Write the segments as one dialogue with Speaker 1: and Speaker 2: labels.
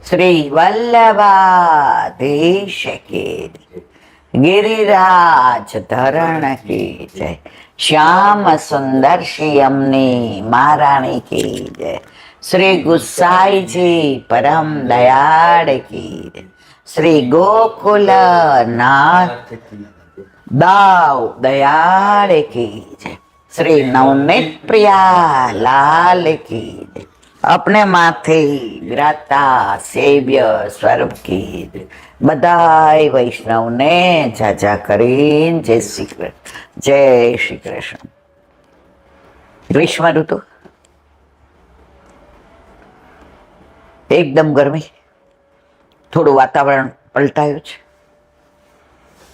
Speaker 1: શ્રી વલ્લભાધીશ કી જય. ગિરિરાજ ધરણ કી જય. શ્યામ સુંદર શ્યામની મહારાણી કી જય. શ્રી ગુસાઈજી પરમ દયાળ કી જય. શ્રી ગોકુલ નાથ દાવ દયાળ કી જય. શ્રી નવનીત પ્રિયા લાલ કી જય. अपने माथे विराता सेव्य स्वरूप की बधाई वैष्णव ने जाजा करीन जय श्री कृष्ण. जय श्री कृष्ण. ग्रीष्म ऋतु એકદમ ગરમી, થોડું વાતાવરણ પલટાયું છે.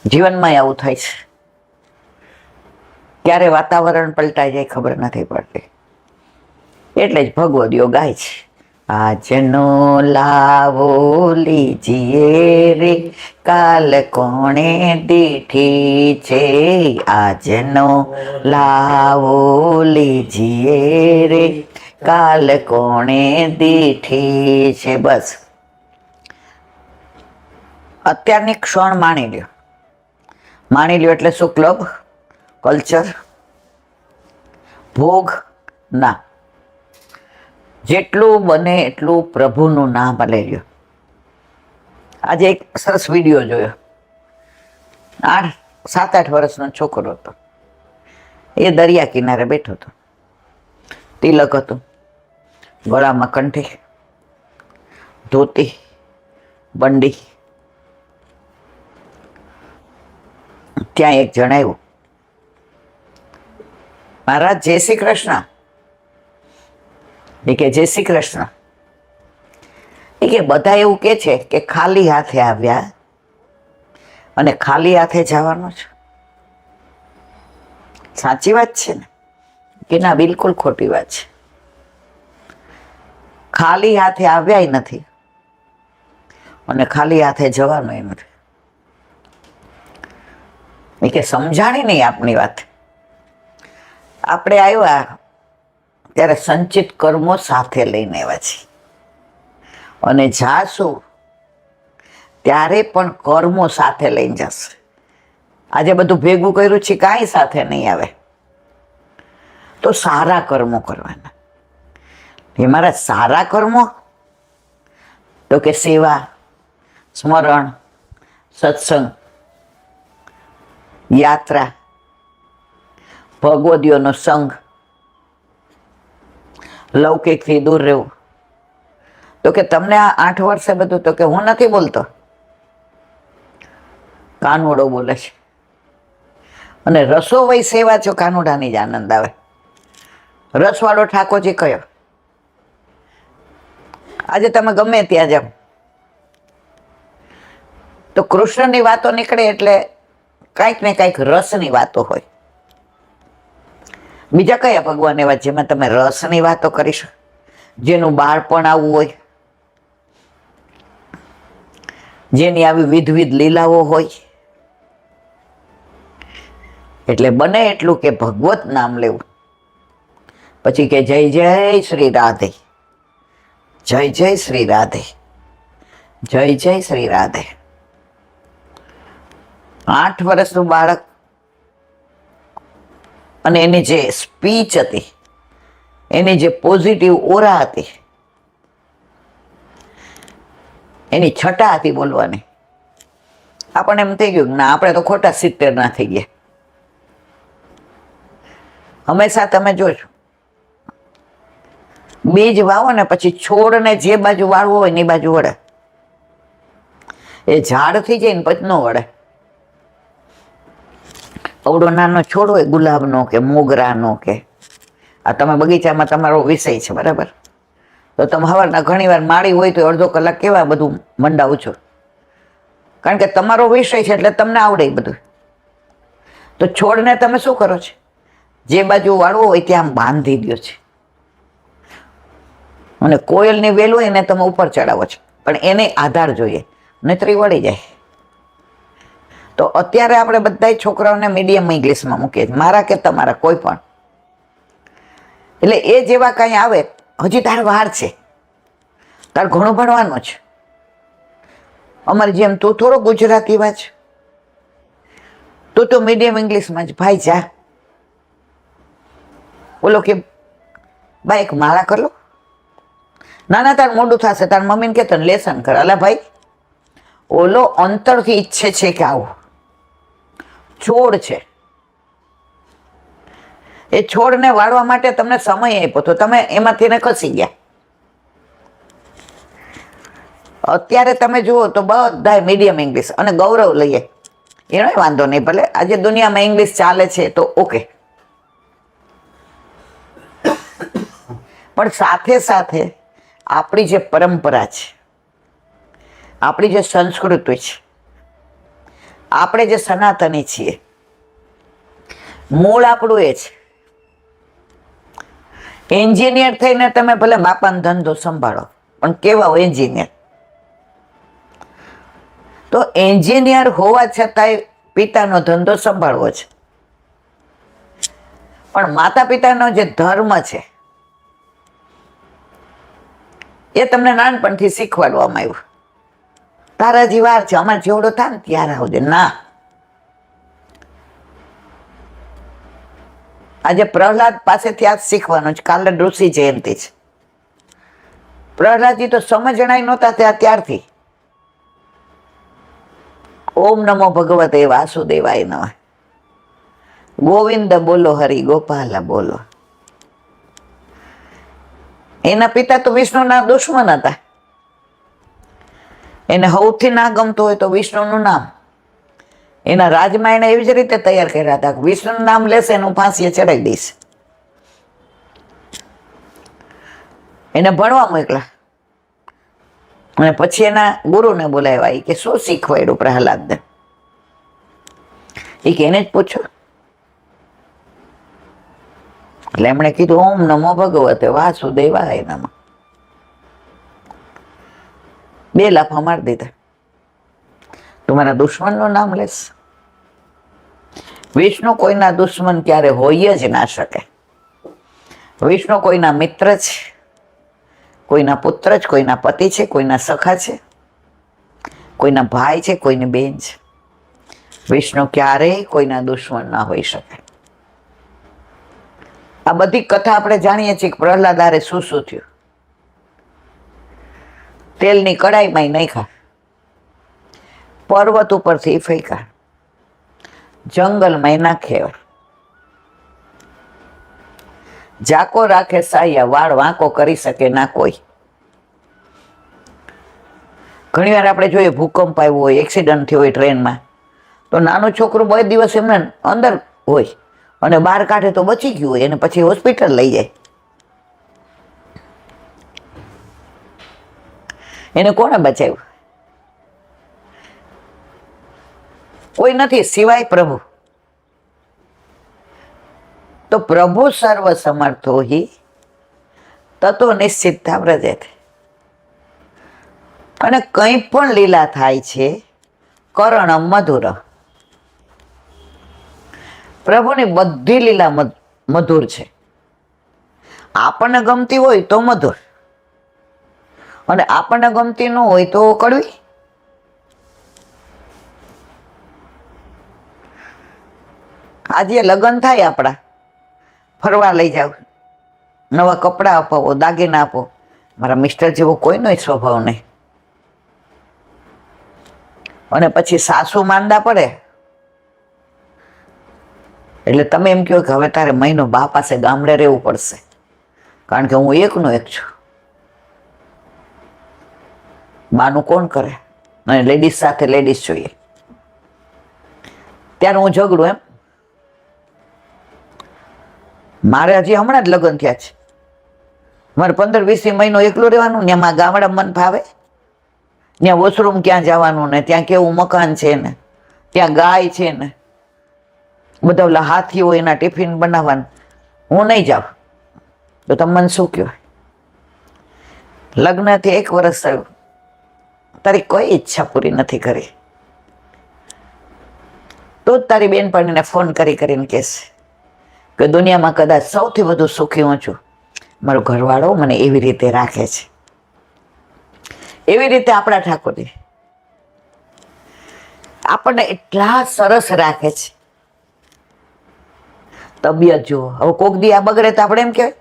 Speaker 1: જીવનમાં આવું થાય છે, ક્યારે વાતાવરણ પલટાઈ જાય ખબર નથી પડતી. એટલે જ ભગવદીઓ ગાય છે, આજનો લાવો લીજીએ રે, કાલ કોણે દીઠી છે. આજનો લાવો લીજીએ રે, કાલ કોણે દીઠી છે. બસ અત્યારની ક્ષણ માણી લ્યો. માણી લ્યો એટલે શું? ક્લબ, કલ્ચર, ભોગ ના. જેટલું બને એટલું પ્રભુનું નામ લઈ લ્યો. આજે એક સરસ વિડીયો જોયો. 7-8 વર્ષનો છોકરો હતો. એ દરિયા કિનારે બેઠો હતો. તિલક હતું, ગળામાં કંઠી, ધોતી, બંડી. ત્યાં એક જણ આવ્યું, મહારાજ જય શ્રી કૃષ્ણ. એ કે જય શ્રી કૃષ્ણ. એ કે બધા એવું કે છે કે ખાલી હાથે આવ્યા અને ખાલી હાથે જવાનું છે. સાચી વાત છે ને? કે ના, બિલકુલ ખોટી વાત છે. ખાલી હાથે આવ્યા નથી અને ખાલી હાથે જવાનું નથી. એ કે સમજાણી નહીં આપની વાત. આપણે આવ્યા ત્યારે સંચિત કર્મો સાથે લઈને આવ્યા છીએ અને જાશું ત્યારે પણ કર્મો સાથે લઈને જશે. આજે બધું ભેગું કર્યું છે, કાંઈ સાથે નહીં આવે. તો સારા કર્મો કરવાના. એ મારા સારા કર્મો તો કે સેવા, સ્મરણ, સત્સંગ, યાત્રા, ભગવદીઓનો સંગ, લૌકિકથી દૂર રહેવું. તો કે તમને આ 8 વર્ષે બધું, તો કે હું નથી બોલતો, કાનુડો બોલે છે. અને રસો વય સેવા છો, કાનુડાની જ આનંદ આવે. રસવાળો ઠાકોરજી કયો? આજે તમે ગમે ત્યાં જાઓ તો કૃષ્ણની વાતો નીકળે એટલે કાંઈક ને કાંઈક રસની વાતો હોય. બીજા કયા ભગવાન એવા જેમાં તમે રસની વાતો કરી શકો? જેનું બાળપણ આવું હોય, જેની આવી વિધવિધ લીલાઓ હોય. એટલે બને એટલું કે ભગવત નામ લેવું. પછી કે જય જય શ્રી રાધે, જય જય શ્રી રાધે, જય જય શ્રી રાધે. 8 વર્ષનું બાળક અને એની જે સ્પીચ હતી, એની જે પોઝિટિવ ઓરા હતી, એની છટા હતી બોલવાની. આપણને એમ થઈ ગયું ના, આપણે તો ખોટા 70 ના થઈ ગયા. હંમેશા તમે જોજો, બીજ વાવો ને પછી છોડને જે બાજુ વાળવો હોય ને એ બાજુ વળે. એ ઝાડ થઈ જાય ને પછી ન વળે. અવડો નાનો છોડ હોય, ગુલાબનો કે મોગરાનો કે, આ તમે બગીચામાં તમારો વિષય છે બરાબર, તો તમે સવારના ઘણી વાર માળી હોય તો અડધો કલાક કેવા બધું મંડાવું છો, કારણ કે તમારો વિષય છે એટલે તમને આવડે બધું. તો છોડને તમે શું કરો છો? જે બાજુ વાળવો હોય ત્યાં બાંધી દો છે. અને કોયલની વેલ હોય એને તમે ઉપર ચડાવો છો, પણ એને આધાર જોઈએ, નહીતર વળી જાય. તો અત્યારે આપણે બધા છોકરાઓને મીડિયમ ઇંગ્લિશમાં મૂકીએ છીએ, મારા કે તમારા કોઈ પણ. એટલે એ જેવા કાંઈ આવે, હજી તાર વાર છે, તાર ઘણું ભણવાનું છે, અમારી જેમ તું થોડો ગુજરાતી વાંચ, તું તો મીડિયમ ઇંગ્લિશમાં જ. ભાઈ જા, બોલો કે ભાઈ એક માળા કર લો. ના ના, તાર મોડું થશે, તાર મમ્મીને કે તને લેસન કર. અલા ભાઈ, ઓલો અંતરથી ઈચ્છે છે કે આવું છોડ છે, એ છોડને વાળવા માટે તમને સમય આપ્યો તો તમે એમાંથી ને ખસી ગયા. અત્યારે તમે જુઓ તો બધા મીડિયમ ઇંગ્લિશ, અને ગૌરવ લઈએ એનો વાંધો નહીં, ભલે આજે દુનિયામાં ઇંગ્લિશ ચાલે છે તો ઓકે, પણ સાથે સાથે આપણી જે પરંપરા છે, આપણી જે સંસ્કૃતિ છે, આપણે જે સનાતની છીએ, મૂળ આપણું એ છે. એન્જિનિયર થઈને તમે ભલે બાપાનો ધંધો સંભાળો, પણ કેવા હોય એન્જિનિયર? તો એન્જિનિયર હોવા છતાંય પિતાનો ધંધો સંભાળવો છે. પણ માતા પિતાનો જે ધર્મ છે એ તમને નાનપણથી શીખવાડવામાં આવ્યું. તારા જે વાર છે, અમારે જેવડો થાય ને ત્યારે આવજે. ના, આજે પ્રહલાદ પાસેથી આ શીખવાનું છે. કાલે ઋષિ જયંતિ છે. પ્રહલાદજી તો સમજણાય નહોતા ત્યારથી ઓમ નમો ભગવતે વાસુદેવાય નમઃ, ગોવિંદ બોલો, હરિ ગોપાલ બોલો. એના પિતા તો વિષ્ણુના દુશ્મન હતા. એને સૌથી ના ગમતું હોય તો વિષ્ણુનું નામ. એના રાજમાં એને એવી જ રીતે તૈયાર કર્યા હતા કે વિષ્ણુનું નામ લેશે એનું ફાંસીએ ચડાવી દઈશ. એને ભણવા મોકલા, અને પછી એના ગુરુને બોલાવ્યા. કે શું શીખવાડ્યું પ્રહલાદને? એ કે એને જ પૂછો. એટલે એમણે કીધું ઓમ નમો ભગવતે વાસુદેવાય નમઃ. 2 લાફા મારી દીધા. તું મારા દુશ્મનનું નામ લેશ? વિષ્ણુ કોઈના દુશ્મન ક્યારે હોય જ ના શકે. વિષ્ણુ કોઈના મિત્ર છે, કોઈના પુત્ર છે, કોઈના પતિ છે, કોઈના સખા છે, કોઈના ભાઈ છે, કોઈની બેન છે. વિષ્ણુ ક્યારેય કોઈના દુશ્મન ના હોઈ શકે. આ બધી કથા આપણે જાણીએ છીએ કે પ્રહલાદ હારે શું શું થયું. તેલની કડાઈમાં નાખ્યા, પર્વત ઉપરથી ફેંક્યા, જંગલમાં નાખ્યા. જાકો રાખે સાયા, વાળ વાંકો કરી શકે ના કોઈ. ઘણી વાર આપણે જોઈએ ભૂકંપ આવ્યો હોય, એક્સિડન્ટ થયો હોય ટ્રેનમાં, તો નાનું છોકરું 2 દિવસ એમને અંદર હોય અને બહાર કાઢે તો બચી ગયું હોય, એને પછી હોસ્પિટલ લઈ જાય. એને કોણે બચાવ્યું? કોઈ નથી સિવાય પ્રભુ. તો પ્રભુ સર્વ સમર્થો હિ તતો નિશ્ચિતતા વ્રજેત. અને કંઈ પણ લીલા થાય છે કરણમ મધુર. પ્રભુની બધી લીલા મધુર છે. આપણને ગમતી હોય તો મધુર, અને આપણને ગમતી ન હોય તો કડવી. આજે લગ્ન થાય આપણા, ફરવા લઈ જાવ, નવા કપડાં અપાવો, દાગીના આપો. મારા મિસ્ટર જેવો કોઈનો સ્વભાવ નહીં. અને પછી સાસુ માંદા પડે એટલે તમે એમ કહો કે હવે તારે મહિનો બા પાસે ગામડે રહેવું પડશે, કારણ કે હું એકનો એક છું. બાનું કોણ કરે? અને લેડીઝ સાથે લેડીઝ જોઈએ. ત્યારે હું ઝઘડું એમ. મારે હજી હમણાં જ લગ્ન થયા છે. મારે 15-20 મહિનો એકલું રહેવાનું ને. એમાં ગામડા મન ફાવે? ત્યાં વોશરૂમ ક્યાં જવાનું ને ત્યાં કેવું મકાન છે ને ત્યાં ગાય છે ને બધા ઓલા હાથી હોય એના ટિફિન બનાવવાનું. હું નહીં જાઉં તો તમે મને શું કહો? લગ્નથી 1 વર્ષ થયું, તારી કોઈ ઈચ્છા પૂરી નથી કરી, તો જ તારી બેનપણીને ફોન કરીને કહેશે કે દુનિયામાં કદાચ સૌથી વધુ સુખી હું છું. મારો ઘરવાળો મને એવી રીતે રાખે છે. એવી રીતે આપણા ઠાકોરજી આપણને એટલા સરસ રાખે છે. તબિયત જુઓ, હવે કોક દી આ બગડે તો આપણે એમ કહેવાય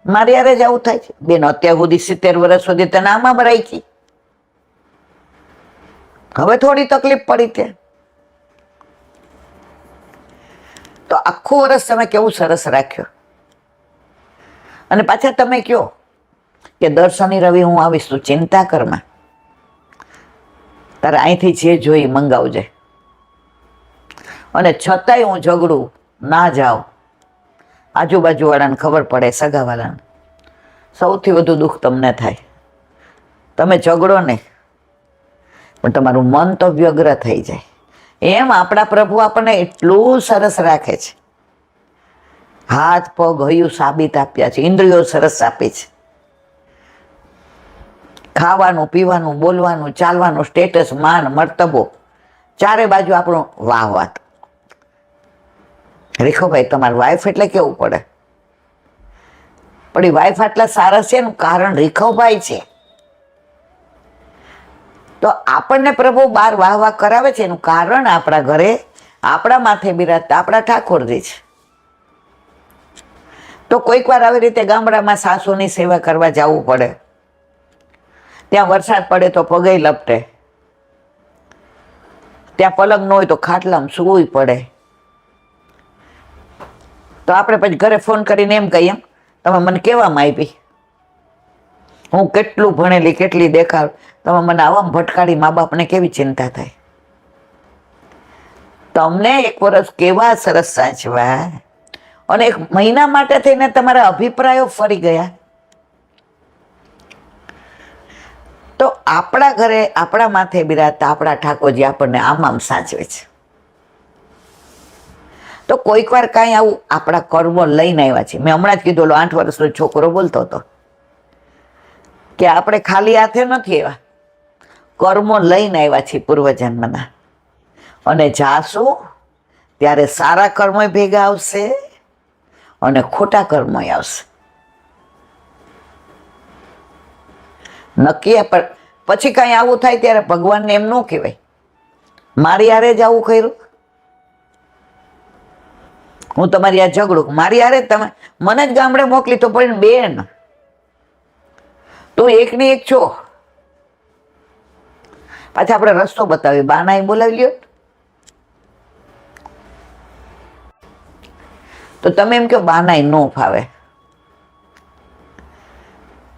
Speaker 1: મારે યારે જ આવું થાય છે. બેન અત્યાર સુધી 70 વર્ષ સુધી તને આમાં રાખી, હવે થોડી તકલીફ પડી ત્યાં તો આખું વર્ષ તમે કેવું સરસ રાખ્યો. અને પાછા તમે કયો કે દર શનિ રવિ હું આવીશ, તું ચિંતા કરમાં, તારે અહીંથી જે જોઈ મંગાવજે. અને છતાંય હું ઝઘડું ના જાઉં, આજુબાજુવાળાને ખબર પડે, સગાવાળાને, સૌથી વધુ દુઃખ તમને થાય. તમે ઝઘડો નહીં પણ તમારું મન તો વ્યગ્ર થઈ જાય. એમ આપણા પ્રભુ આપણને એટલું સરસ રાખે છે. હાથ પગ હૈયું સાબિત આપ્યા છે, ઇન્દ્રિયો સરસ આપી છે, ખાવાનું પીવાનું બોલવાનું ચાલવાનું સ્ટેટસ માન મર્તબો ચારે બાજુ આપણું વાહ વાત. રેખોભાઈ તમારી વાઈફ એટલે કેવું પડે, પણ એ વાઈફ આટલા સારા છે એનું કારણ રેખવભાઈ છે. તો આપણને પ્રભુ બાર વાહ વાહ કરાવે છે એનું કારણ આપણા ઘરે આપણા માથે બિરાજતા આપણા ઠાકોરજી છે. તો કોઈક વાર આવી રીતે ગામડામાં સાસુની સેવા કરવા જવું પડે, ત્યાં વરસાદ પડે તો પગે લપટે, ત્યાં પલંગ ન હોય તો ખાટલામાં સૂવું પડે. તો આપણે પછી ઘરે ફોન કરીને એમ કહીએ, તમે મને કેવામાં આપી, હું કેટલું ભણેલી કેટલી દેખાડ, તમે મને આવામાં ભટકાડી, મા બાપને કેવી ચિંતા થાય. તમને એક વર્ષ કેવા સરસ સાચવા અને એક મહિના માટે થઈને તમારા અભિપ્રાયો ફરી ગયા. તો આપણા ઘરે આપણા માથે બિરાજતા આપણા ઠાકોરજી આપણને આમ સાચવે છે. તો કોઈક વાર કાંઈ આવું આપણા કર્મો લઈને આવ્યા છે. મેં હમણાં જ કીધું, 8 વર્ષનો છોકરો બોલતો હતો કે આપણે ખાલી હાથે નથી આવ્યા, કર્મો લઈને આવ્યા છીએ પૂર્વજન્મના, અને જાશું ત્યારે સારા કર્મો ભેગા આવશે અને ખોટા કર્મો આવશે. નક્કી. પણ પછી કાંઈ આવું થાય ત્યારે ભગવાનને એમ ન કહેવાય મારી હારે જ આવું કર્યું, હું તમારી આ ઝઘડું, મારી હારે તમે મને જ ગામડે મોકલી તો પણ બેન તું એકની એક છો. પાછા આપણે રસ્તો બતાવી, બાના બોલાવી લ્યો તો તમે એમ કહો બાનાય ન ફાવે.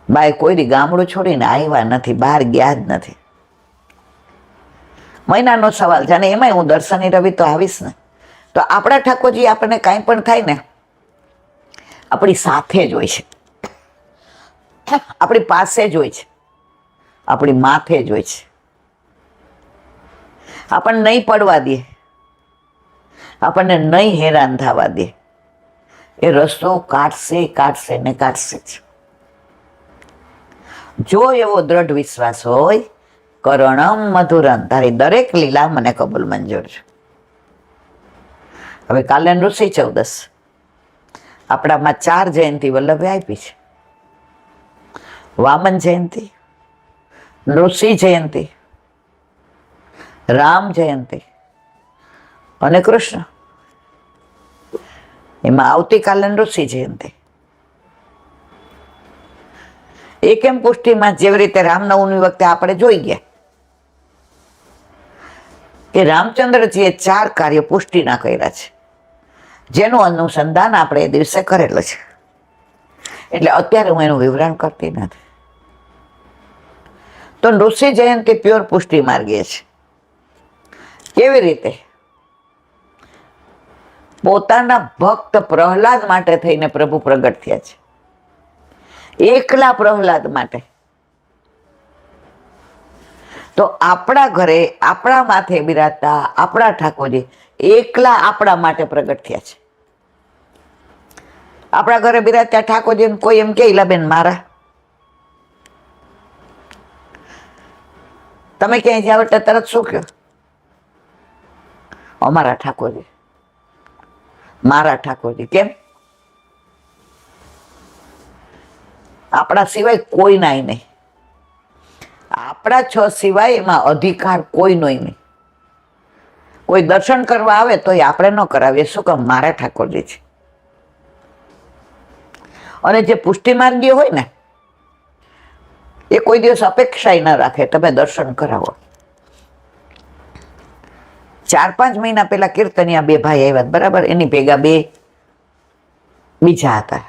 Speaker 1: બાય કોઈ દી ગામડું છોડીને આવ્યા નથી, બહાર ગયા જ નથી. મહિનાનો સવાલ છે, અને એમાંય હું દર શનિ રવિ તો આવીશ ને. તો આપણા ઠાકોરજી આપણને કાંઈ પણ થાય ને આપણી સાથે જ હોય છે, આપણી પાસે જ હોય છે, આપણી માથે જ હોય છે. આપણને નહીં પડવા દે, આપણને નહીં હેરાન થવા દે. એ રસ્તો કાઢશે કાઢશે ને કાઢશે જ. જો એવો દ્રઢ વિશ્વાસ હોય, કરણમ મધુરમ, તારી દરેક લીલા મને કબૂલ મંજૂર છે. હવે કાલે ઋષિ 14, આપણામાં 4 જયંતિ વલ્લભે આપી છે. વામન જયંતિ, ઋષિ જયંતિ, રામ જયંતિ અને કૃષ્ણ. એમાં આવતીકાલે ઋષિ જયંતિ. એમ પુષ્ટિમાં જેવી રીતે રામનવમી વખતે આપણે જોઈ ગયા કે રામચંદ્રજીએ 4 કાર્ય પુષ્ટિના કર્યા છે, જેનું અનુસંધાન આપણે એ દિવસે કરેલું છે. એટલે અત્યારે હું એનું વિવરણ કરતી નથી. તો ઋષિ જયંતિ પ્યોર પુષ્ટિ માર્ગીય છે. કેવી રીતે? પોતાના ભક્ત પ્રહલાદ માટે થઈને પ્રભુ પ્રગટ થયા છે, એકલા પ્રહલાદ માટે. તો આપણા ઘરે આપણા માથે બિરાજતા આપણા ઠાકોરજી એકલા આપણા માટે પ્રગટ થયા છે. આપણા ઘરે બિરાજતા ઠાકોરજી કોઈ એમ કે ઈલાબેન મારા, તમે ક્યાંય જાવ એટલે તરત શું કહો? અમારા ઠાકોરજી, મારા ઠાકોરજી. કેમ? આપણા સિવાય કોઈ નાય નહીં. આપણા 6 સિવાય એમાં અધિકાર કોઈનો નહીં. કોઈ દર્શન કરવા આવે તો આપણે ન કરાવીએ. શું કામ? મારા ઠાકોરજી છે. અને જે પુષ્ટિ માર્ગીય હોય ને એ કોઈ દિવસ અપેક્ષા ન રાખે તમે દર્શન કરાવો. 4-5 મહિના પહેલા કીર્તનિયા 2 ભાઈ આવ્યા, બરાબર? એની ભેગા 2 બીજા હતા.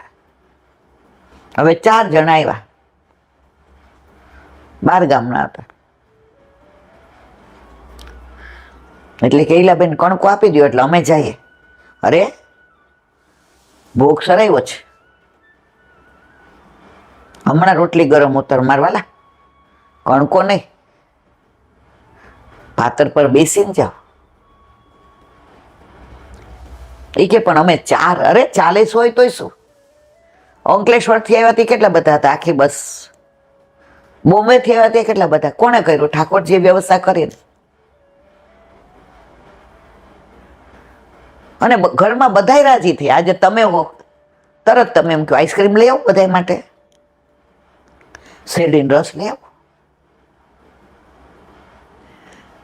Speaker 1: હવે 4 જણા આવ્યા, 12 ગામના હતા. એટલે કૈલાબેન કણકો આપી દો એટલે અમે જઈએ. અરે ભોગ સરાવ્યો છે, હમણાં રોટલી ગરમ ઉતર મારવાલા, કણકો નહીં, પાતર પર બેસીને જાઓ. એ કે પણ અમે 4, અરે 40 હોય તોય શું? અંકલેશ્વર થી આવ્યા કેટલા બધા હતા, આખી બસ. બોમ્બે થી આવ્યા કેટલા બધા. કોણે કર્યું? ઠાકોરજીએ વ્યવસ્થા કરી. અને ઘરમાં બધાય રાજી થઈ. આજે તમે હો તરત તમે એમ કહો આઈસ્ક્રીમ લઈ આવો બધા માટે, શેરડીનો રસ લઈ આવો,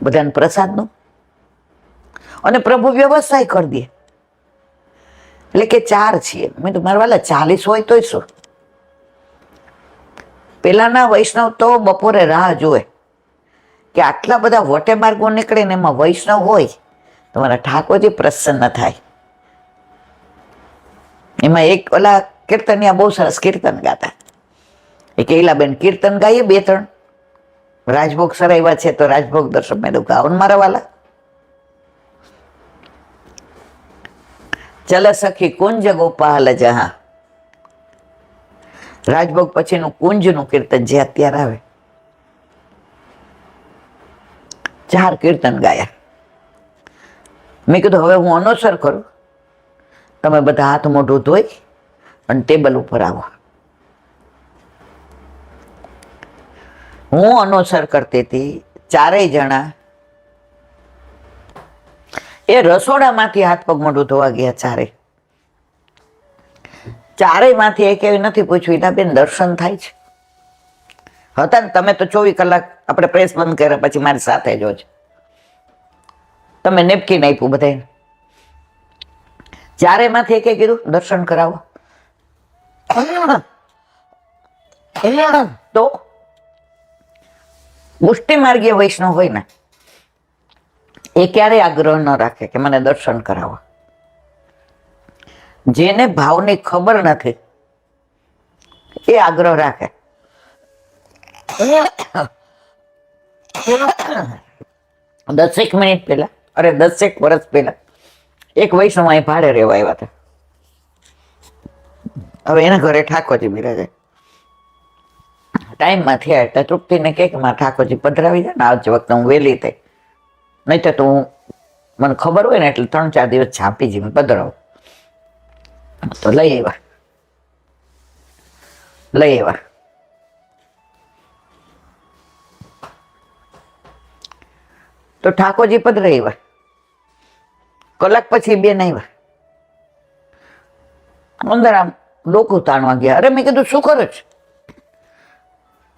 Speaker 1: બધાને પ્રસાદનું. અને પ્રભુ વ્યવસ્થા કરી દે. એટલે કે 4 છીએ. મેં તો મારા વાલા 40 હોય તોય શું? પેલાના વૈષ્ણવ તો બપોરે રાહ જોવે કે આટલા બધા વટે માર્ગો નીકળે ને એમાં વૈષ્ણવ હોય, તમારા ઠાકોરજી પ્રસન્ન થાય. એમાં એક ઓલા કીર્તનિયા બહુ સરસ કીર્તન ગાતા. એ કૈલાબેન કીર્તન ગાઈએ 2-3 રાજભોગ સરાવ્યા છે તો રાજભોગ દર્શન મેં ગાઓ ને મારા વાલા. ચલ સખી કુંજ ગોપાલ જહા. રાજભોગ પછીનું કુંજનું કીર્તન જે અત્યારે આવે. 4 કીર્તન ગાયા. મેં કીધું હવે હું અનુસર કરું, તમે બધા હાથ મોઢું ધોઈ અને ટેબલ ઉપર આવો. હું અનુસર કરતી હતી. 4 જણા એ રસોડામાંથી હાથ પગ મોઢું ધોવા ગયા. 4 માંથી એક એવી નથી પૂછ્યું ના બેન દર્શન થાય છે? હતા ને તમે તો 24 કલાક આપણે પ્રેસ બંધ કર્યા પછી મારી સાથે જ હોય. તમે નેપકીન આપ્યું બધાને. 4 માંથી એકે કીધું દર્શન કરાવો. તો પુષ્ટિ માર્ગીય વૈષ્ણવ હોય ને એ ક્યારેય આગ્રહ ન રાખે કે મને દર્શન કરાવો. જેને ભાવની ખબર નથી એ આગ્રહ રાખે. 10 મિનિટ પહેલા, અરે 10 વર્ષ પહેલા એક વૈષ્ણવ અહીં ભાડે રહેવા આવ્યા હતા. હવે એના ઘરે ઠાકોરજી બિરાજે. ટાઈમમાં થયા એટલે તૃપ્તિને કહે કે મારા ઠાકોરજી પધરાવી જાય ને આજ વખતે હું વહેલી થઈ, નહીં તો હું મને ખબર હોય ને એટલે 3-4 દિવસ છાપી જઈને પધરાવું. તો લઈ આવ્યા. તો ઠાકોરજી પધરાઈ આવ્યા. કલાક પછી બેન આવ્યા. અંદર આમ ડોકું તાણવા ગયા. અરે મેં કીધું શું કરે છે?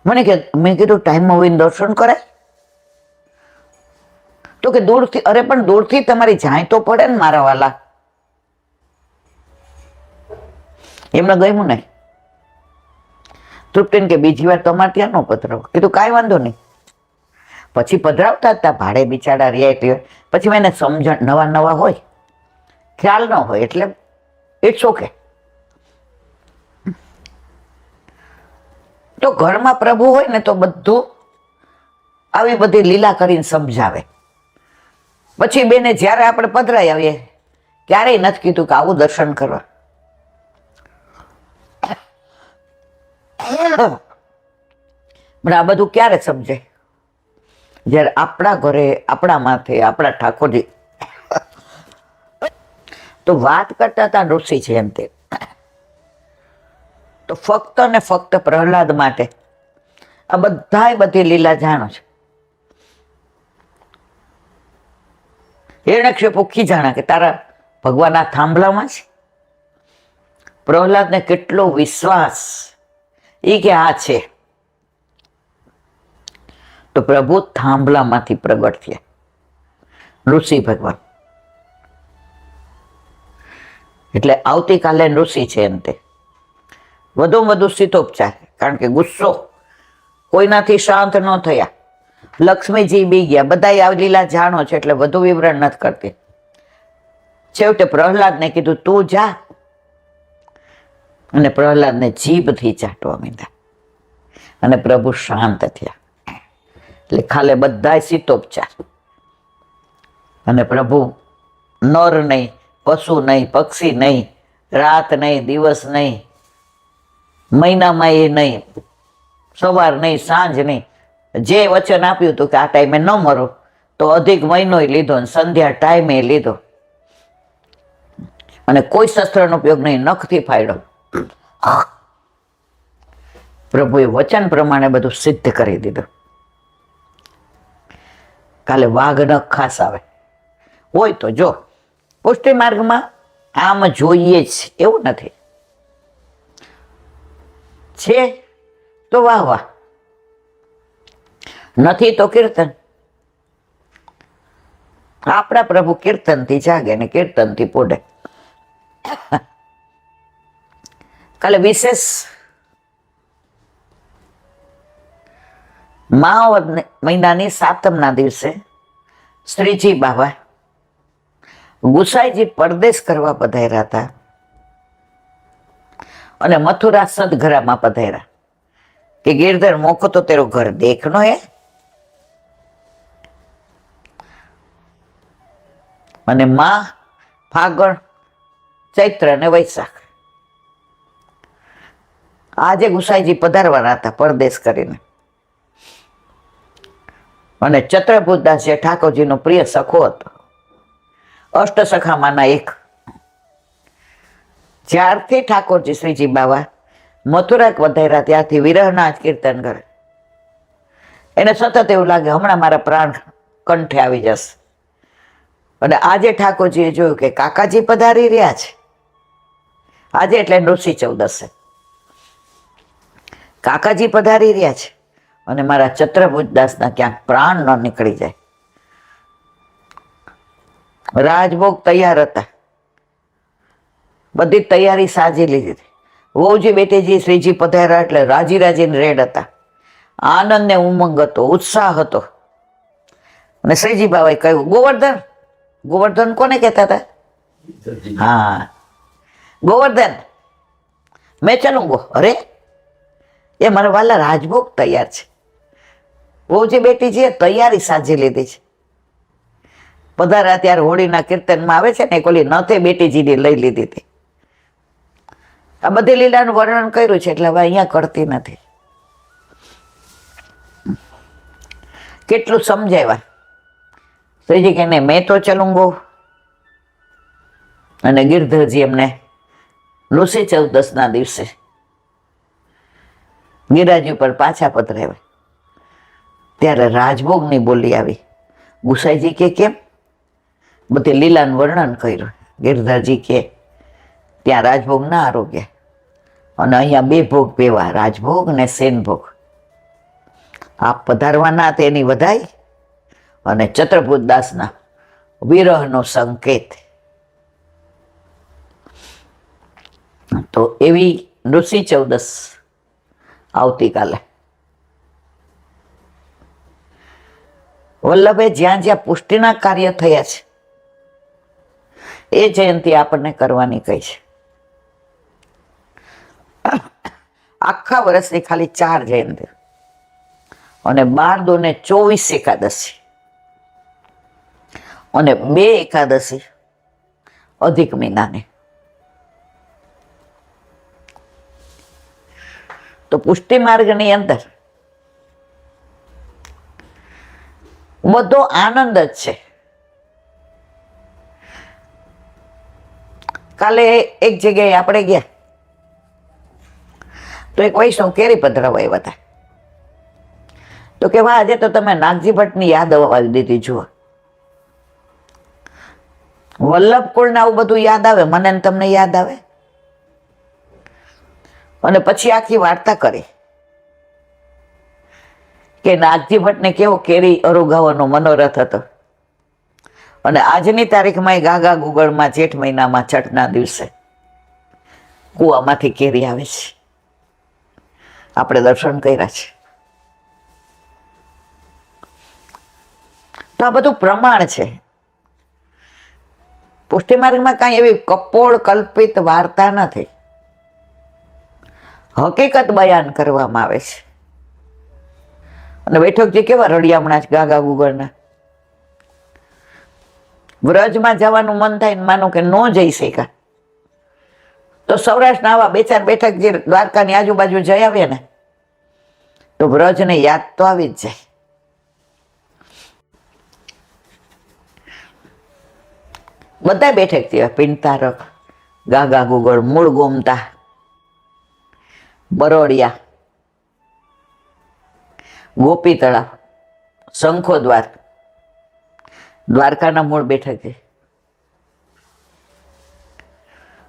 Speaker 1: મેં કીધું ટાઈમમાં હોય દર્શન કરાય? તો કે દૂરથી. અરે પણ દૂરથી તમારી જાય તો પડે ને મારા વાલા. એમને ગમ્યું નહીં. તૃપ્તિને કે બીજી વાર તમારે ત્યાં ન પધરાવો. કીધું કાંઈ વાંધો નહીં. પછી પધરાવતા હતા, ભાડે બિચારા રહ્યા એટલે પછી એને સમજણ, નવા હોય, ખ્યાલ ન હોય એટલે ઇટ્સ ઓકે. તો ઘરમાં પ્રભુ હોય ને તો બધું આવી બધી લીલા કરીને સમજાવે. પછી બેને જ્યારે આપણે પધરાઈ આવીએ ક્યારેય નથી કીધું કે આવું દર્શન કરવા. પણ આ બધું ક્યારે સમજે? જ્યારે આપણા ઘરે, આપણા માથે, આપણા ઠાકોરજી. તો વાત કરતા હતા ઋષિ છે એમ તે. તો ફક્ત ને ફક્ત પ્રહલાદ માટે આ બધી લીલા જાણો છે. હિરણ્યકશિપુ ખીજાણા કે તારા ભગવાન આ થાંભલામાં છે. પ્રહલાદને કેટલો વિશ્વાસ એ કે આ છે. તો પ્રભુ થાંભલામાંથી પ્રગટ થયા. ઋષિ ભગવાન. એટલે આવતીકાલે ઋષિ છે અંતે. વધુમાં વધુ શીતોપચાર, કારણ કે ગુસ્સો કોઈનાથી શાંત ન થયા. લક્ષ્મીજી બી ગયા, બધા આ લીલા જાણો છે એટલે વધુ વિવરણ નથી કરતી. છેવટે પ્રહલાદને કીધું તું જા, અને પ્રહલાદને જીભથી ચાટવા માંડ્યા અને પ્રભુ શાંત થયા. એટલે ખાલે બધા શીતોપચાર. અને પ્રભુ નર નહીં, પશુ નહીં, પક્ષી નહીં, રાત નહીં, દિવસ નહીં, મહિનામાં એ નહીં, સવાર નહીં, સાંજ નહીં, જે વચન આપ્યું હતું કે આ ટાઈમે ન મરો, તો અધિક મહિનો લીધો, સંધ્યા ટાઈમે લીધો, અને કોઈ શસ્ત્રનો ઉપયોગ નહીં, નખથી ફાડ્યો. પ્રભુએ વચન પ્રમાણે બધું સિદ્ધ કરી દીધું. કાલે વાઘ નખ ખાસ આવે હોય તો જો. પુષ્ટિ માર્ગમાં આમ જોઈએ જ એવું નથી. છે તો વાહ વાહ, નથી તો કીર્તન. આપણા પ્રભુ કીર્તનથી જાગે ને કીર્તનથી પોડે. કાલે વિશેષ માવદ મહિનાની 7મના દિવસે શ્રીજી બાબા ગુસાઈજી પરદેશ કરવા પધાર્યા હતા અને મથુરા સદઘરામાં પધાર્યા કે ગિરધર મોકો તો તેરો ઘર દેખનો હે. અને માં ફાગણ, ચૈત્ર અને વૈશાખ આજે ગુસાઈજી પધારવાના હતા પરદેશ કરીને. અને ચત્રભુતદાસ જે ઠાકોરજીનો પ્રિય સખો હતો, અષ્ટ સખામાંના એક. જ્યારથી ઠાકોરજી શ્રીજી બાબા મથુરા વધાર્યા ત્યારથી વિરહના જ કીર્તન કરે. એને સતત એવું લાગે હમણાં મારા પ્રાણ કંઠે આવી જશે. અને આજે ઠાકોરજીએ જોયું કે કાકાજી પધારી રહ્યા છે આજે, એટલે ઋષિ ચૌદસે કાકાજી પધારી રહ્યા છે અને મારા ચત્રભુજદાસના ક્યાંક પ્રાણ ન નીકળી જાય. રાજભોગ તૈયાર હતા, બધી તૈયારી સાજી લીધી. વહુજી બેટીજી શ્રીજી પધાર્યા એટલે રાજી રાજીને રેડ હતા. આનંદ ને ઉમંગ હતો, ઉત્સાહ હતો. અને શ્રીજી બાબાએ કહ્યું ગોવર્ધન. ગોવર્ધન કોને કહેતા હતા? હા, ગોવર્ધન મેં ચલુંગો. અરે એ મારા વાલા રાજભોગ તૈયાર છે. વહુજી બેટીજીએ તૈયારી સાજી લીધી છે. પધારા ત્યારે હોળીના કીર્તનમાં આવે છે ને, ઓલી નથે બેટીજીની લઈ લીધી હતી. આ બધી લીલાનું વર્ણન કર્યું છે એટલે હવે અહીંયા કરતી નથી. કેટલું સમજાવ્યા. શ્રીજી કે મેં તો ચલુંગો. અને ગિરધરજી એમને ઋષિ ચૌદસના દિવસે ગિરાજી ઉપર પાછા પધરાવ્યા. ત્યારે રાજભોગની બોલી આવી. ગુસાઈજી કે કેમ? બધી લીલાનું વર્ણન કર્યું. ગિરધરજી કે ત્યાં રાજભોગ ના આરોગ્ય, અને અહીંયા બે ભોગ પીવા, રાજભોગ ને સેનભોગ. આપ પધારવાના તેની વધાઈ અને ચત્રભુજદાસના વિરહનો સંકેત. તો એવી ઋષિ ચૌદસ આવતીકાલે. વલ્લભે જ્યાં જ્યાં પુષ્ટિના કાર્ય થયા છે એ જયંતિ આપણને કરવાની કહી છે. આખા વર્ષની ખાલી 4 જયંતિ અને 12 દોને 24 એકાદશી અને 2 એકાદશી અધિક મહિનાની. તો પુષ્ટિ માર્ગની અંદર બધો આનંદ જ છે. કાલે એક જગ્યાએ આપણે ગયા તો એક વૈષ્ણવ કેરી પધરાવા આવ્યા હતા. તો કે વાહ, આજે તો તમે નાગજી ભટ્ટની યાદ અપાવી દીધી. જુઓ, વલ્લભ કુળને આવું બધું યાદ આવે, મને ને તમને યાદ આવે. અને પછી આખી વાર્તા કરી કે નાગજી ભટ્ટને કેવો કેરી અરુગાવાનો મનોરથ હતો. અને આજની તારીખમાં ગાગા ગુગળમાં જેઠ મહિનામાં છઠના દિવસે કૂવામાંથી કેરી આવે છે. આપણે દર્શન કર્યા છે. તો આ બધું પ્રમાણ છે. પુષ્ટિ માર્ગમાં કાંઈ એવી કપોળ કલ્પિત વાર્તા નથી, હકીકત બયાન કરવામાં આવે છે. અને બેઠકજી કેવા રડિયામણા છે ગાગા ગુગળના. વ્રજમાં જવાનું મન થાય ને માનો કે ન જઈ શક્યા તો સૌરાષ્ટ્રના આવા 2-4 બેઠક જે દ્વારકાની આજુબાજુ જઈ આવીએ ને તો વ્રજને યાદ તો આવી જ જાય. બધા બેઠક થયા, પિંતારક, ગાગા ગુગળ, મૂળ ગોમતા, બરોડિયા, ગોપી તળાવ, શંખો દ્વાર, દ્વારકાના મૂળ બેઠક છે.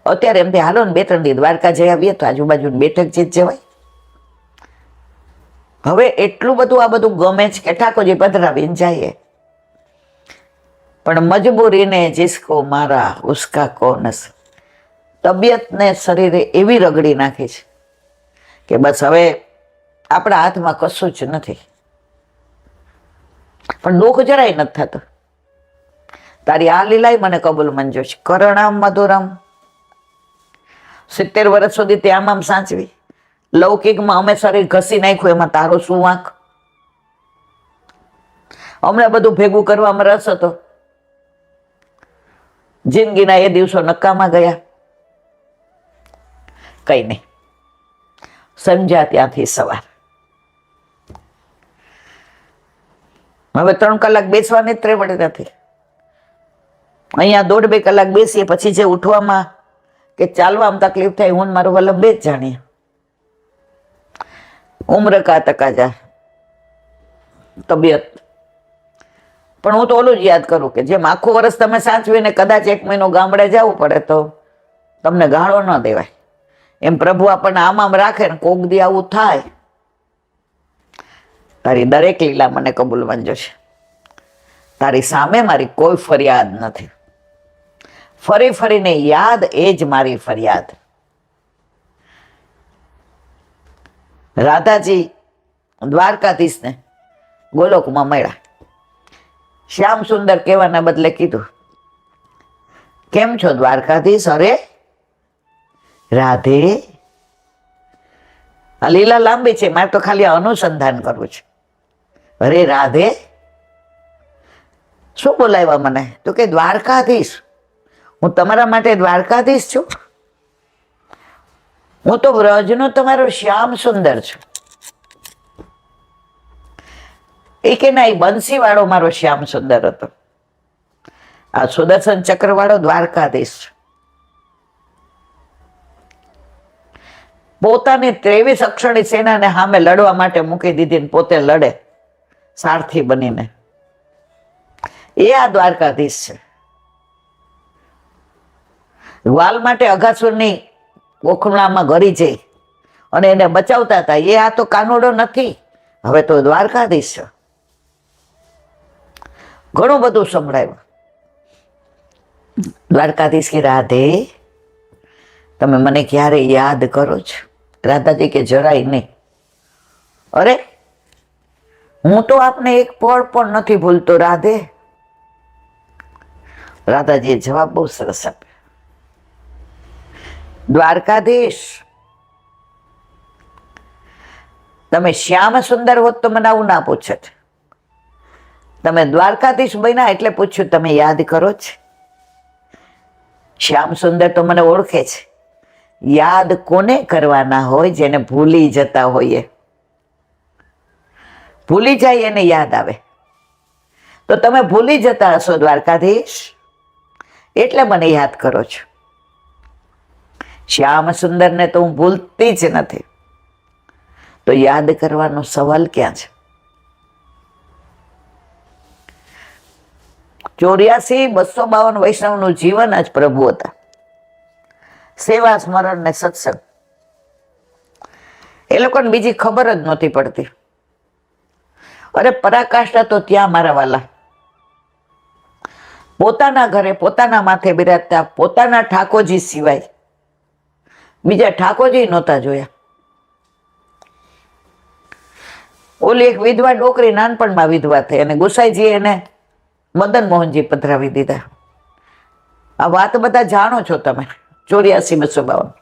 Speaker 1: અત્યારે એમથી હાલો ને 2-3 દી દ્વારકા જઈ આવીએ તો આજુબાજુ બેઠક છે જ જવાય. હવે એટલું બધું આ બધું ગમે છે કે ઠાકોરજી પધરાવીને જઈએ, પણ મજબૂરીને જિસકો મારા ઉસકા કોન. તબિયતને શરીરે એવી રગડી નાખી છે કે બસ હવે આપણા હાથમાં કશું જ નથી. પણ દુઃખ જરાય નથી થતું. તારી આ લીલાય મને કબૂલ મંજૂર છે. કરણામ મધુરમ, 70 વર્ષ સુધી ત્યાં આમ સાચવી. લૌકિકમાં અમે શરીર ઘસી નાખ્યું, એમાં તારો શું વાંક? અમને બધું ભેગું કરવામાં રસ હતો. જિંદગીના એ દિવસો નકામાં ગયા. કઈ નહીં, સમજ્યા ત્યાંથી સવાર. હવે 3 કલાક બેસવાની જ ત્રેવડ નથી. અહીંયા 1.5-2 કલાક બેસીએ પછી જે ઉઠવામાં કે ચાલવામાં તકલીફ થાય, હું મારો વલ્લભ બે જ જાણીએ. ઉમ્ર કા તકાજા, તબિયત. પણ હું તો ઓલું જ યાદ કરું કે જેમ આખું વર્ષ તમે સાચવીને કદાચ 1 મહિનો ગામડે જવું પડે તો તમને ગાળો ન દેવાય, એમ પ્રભુ આપણને આમ રાખે ને કોક દી આવું થાય. તારી દરેક લીલા મને કબૂલ મંજૂર છે. તારી સામે મારી કોઈ ફરિયાદ નથી. ફરી ફરીને યાદ એ જ મારી ફરિયાદ. રાધાજી દ્વારકાધીશને ગોલોકમાં મળ્યા. શ્યામ સુંદર કહેવાના બદલે કીધું, કેમ છો દ્વારકાધીશ? અરે રાધે. આ લીલા લાંબી છે, મારે તો ખાલી અનુસંધાન કરવું છે. અરે રાધે. શું બોલાવ્યા મને? તો કે દ્વારકાધીશ. હું તમારા માટે દ્વારકાધીશ છું? હું તો વ્રજનો તમારો શ્યામ સુંદર છું. એ કે ના, એ બંસી વાળો મારો શ્યામ સુંદર હતો. આ સુદર્શન ચક્ર વાળો દ્વારકાધીશ. પોતાની 23 અક્ષરની સેનાને સામે લડવા માટે મૂકી દીધી, પોતે લડે સારથી બનીને. એ આ દ્વારકાધીશ છે. વાલ માટે અઘાસુરની ગોખણામાં ગરી જઈ અને એને બચાવતા હતા. એ આ તો કાનોડો નથી, હવે તો દ્વારકાધીશ છે. ઘણું બધું સંભળાયું. દ્વારકાધીશ કે રાધે, તમે મને ક્યારે યાદ કરો છો? રાધાજી કે જરાય નહીં. અરે હું તો આપને એક પળ પણ નથી ભૂલતો રાધે. રાધાજીએ જવાબ બહુ સરસ આપ્યો. દ્વારકાધીશ, તમે શ્યામ સુંદર હોત તો મને આવું ના પૂછત. તમે દ્વારકાધીશ બન્યા એટલે પૂછ્યું તમે યાદ કરો છો? શ્યામ સુંદર તો મને ઓળખે છે. યાદ કોને કરવાના હોય? જેને ભૂલી જતા હોઈએ. ભૂલી જાય એને યાદ આવે. તો તમે ભૂલી જતા હશો દ્વારકાધીશ, એટલે મને યાદ કરો છો. શ્યામ સુંદરને તો હું ભૂલતી જ નથી, તો યાદ કરવાનો સવાલ ક્યાં છે? 84-252 વૈષ્ણવનું જીવન જ પ્રભુ હતા. સેવા, સ્મરણ ને સત્સંગ. એ લોકોને બીજી ખબર જ નહોતી પડતી. અરે પરાકાષ્ઠા તો ત્યાં મારા વાલા. પોતાના ઘરે પોતાના માથે બિરાજતા પોતાના ઠાકોરજી સિવાય બીજા ઠાકોરજી નહોતા જોયા. ઓલી એક વિધવા ડોકરી નાનપણમાં વિધવા થઈ અને ગુસાઈજી એને મદન મોહનજી પધરાવી દીધા. આ વાત બધા જાણો છો તમે. 84-252.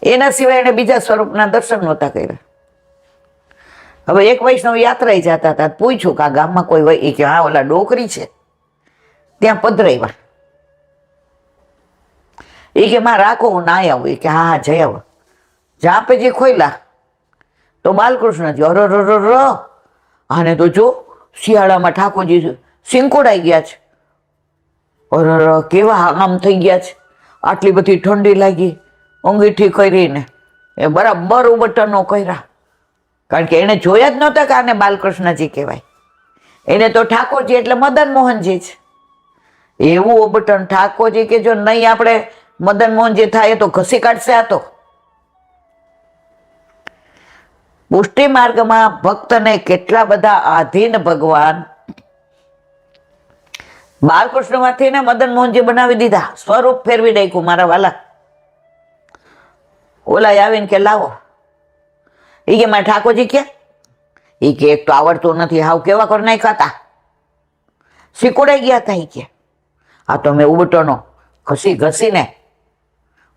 Speaker 1: એના સિવાય એને બીજા સ્વરૂપના દર્શન નહોતા કર્યા. હવે એક વૈષ્ણવ યાત્રાએ જતા હતા, પૂછ્યું કે આ ગામમાં કોઈ હોય? એ કે હા, ઓલા ડોકરી છે ત્યાં પધરાવ્યા. એ કે માં રાખો, હું ના આવું. એ કે હા હા જઈ આવો. જ્યાં પે જે ખોયલા તો બાલકૃષ્ણજી અરર, આને તો જો શિયાળામાં ઠાકોરજી સિંકોડાઈ ગયા છે. અરર, કેવા આમ થઈ ગયા છે. આટલી બધી ઠંડી લાગી, અંગીઠી કરીને એ બરાબર ઉબટનો કર્યા. કારણ કે એને જોયા જ નહોતા કે આને બાલકૃષ્ણજી કહેવાય. એને તો ઠાકોરજી એટલે મદન મોહનજી છે. એવું ઉબટન ઠાકોરજી કે જો નહીં આપણે મદન મોહનજી થાય તો ઘસી કાઢશે. આ તો પુષ્ટિ માર્ગમાં ભક્તને કેટલા બધા આધીન ભગવાન બાલકૃષ્ણમાંથી ને મદન મોહનજી બનાવી દીધા. સ્વરૂપ ફેરવી નાખ્યું મારા વાલા. ઓલા આવીને કે લાવો. એ કે મારા ઠાકોરજી ક્યાં? એ કે એક તો આવડતું નથી, હાવ કેવા કર નાખ્યા હતા, શીકોડાઈ ગયા હતા. એ કે આ તો મેં ઉબટોનો ઘસીને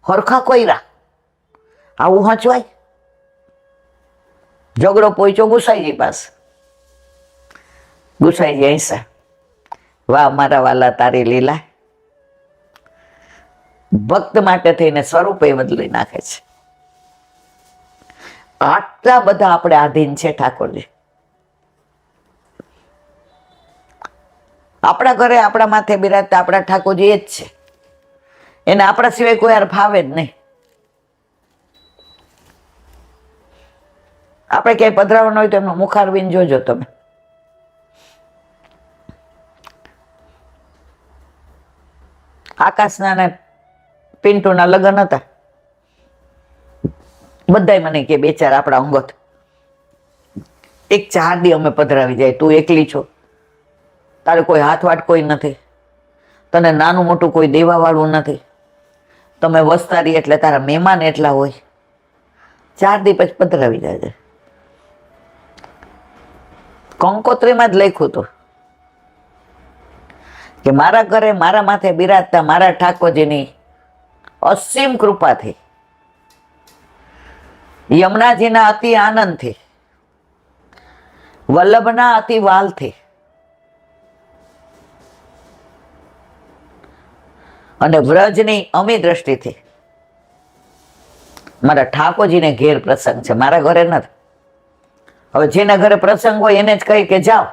Speaker 1: હરખા કોયરા. આવું હચવાય? ઝઘડો પોઈચો ગુસાઈજી પાસે. ગુસાઈજી અહીંસા, વાહ મારા વાલા તારી લીલા. ભક્ત માટે થઈને સ્વરૂપે બદલી નાખે છે. આટલા બધા આપણે આધીન છે ઠાકોરજી. આપણા ઘરે આપણા માથે બિરાજતા આપણા ઠાકોરજી એ જ છે. એને આપણા સિવાય કોઈ યાર ફાવે જ નહીં. આપણે ક્યાંય પધરાવાનું હોય તો એમનું મુખારબીન જોજો તમે. આકાશના ને પિન્ટુના લગ્ન હતા. બધાય મને કે બે ચાર આપણા અંગત એક 4 દી અમે પધરાવી જાય. તું એકલી છો, તારે કોઈ હાથવાટ કોઈ નથી, તને નાનું મોટું કોઈ દેવા વાળું નથી, તમે વસ્તારી એટલે તારા મહેમાન એટલા હોય. 4 દી પછી પધરાવી જાય. કંકોત્રીમાં જ લખ્યું હતું કે મારા ઘરે મારા માથે બિરાજતા મારા ઠાકોરજીની અસીમ કૃપાથી, યમુનાજીના અતિ આનંદથી, વલ્લભના અતિ વાલથી અને વ્રજની અમી દ્રષ્ટિથી મારા ઠાકોરજીને ઘેર પ્રસંગ છે. મારા ઘરે નથી. હવે જેના ઘરે પ્રસંગ હોય એને જ કહી કે જાઓ,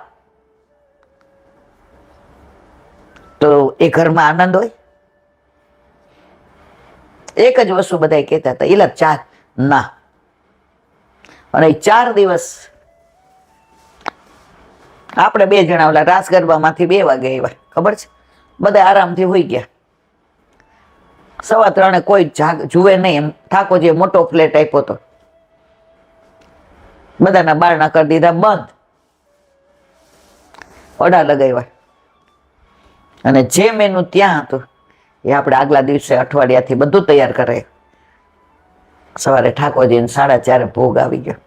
Speaker 1: તો એ ઘરમાં આનંદ હોય? એક જ વસ્તુ બધા કહેતા હતા, એલા 4 ના. અને 4 દિવસ આપણે 2 જણા ઓલા રાસ ગરબામાંથી 2 વાગે આવ્યા. ખબર છે? બધા આરામથી હોઈ ગયા. 3:15 કોઈ જુએ નહીં એમ ઠાકોરજીએ મોટો ફ્લેટ આપ્યો હતો. બધાના બારણા કરી દીધા બંધ, ઓડા લગાવ્યા. અને જે મેનુ ત્યાં હતું એ આપણે આગલા દિવસે અઠવાડિયાથી બધું તૈયાર કરે. સવારે ઠાકોરજીને 4:30 ભોગ આવી ગયો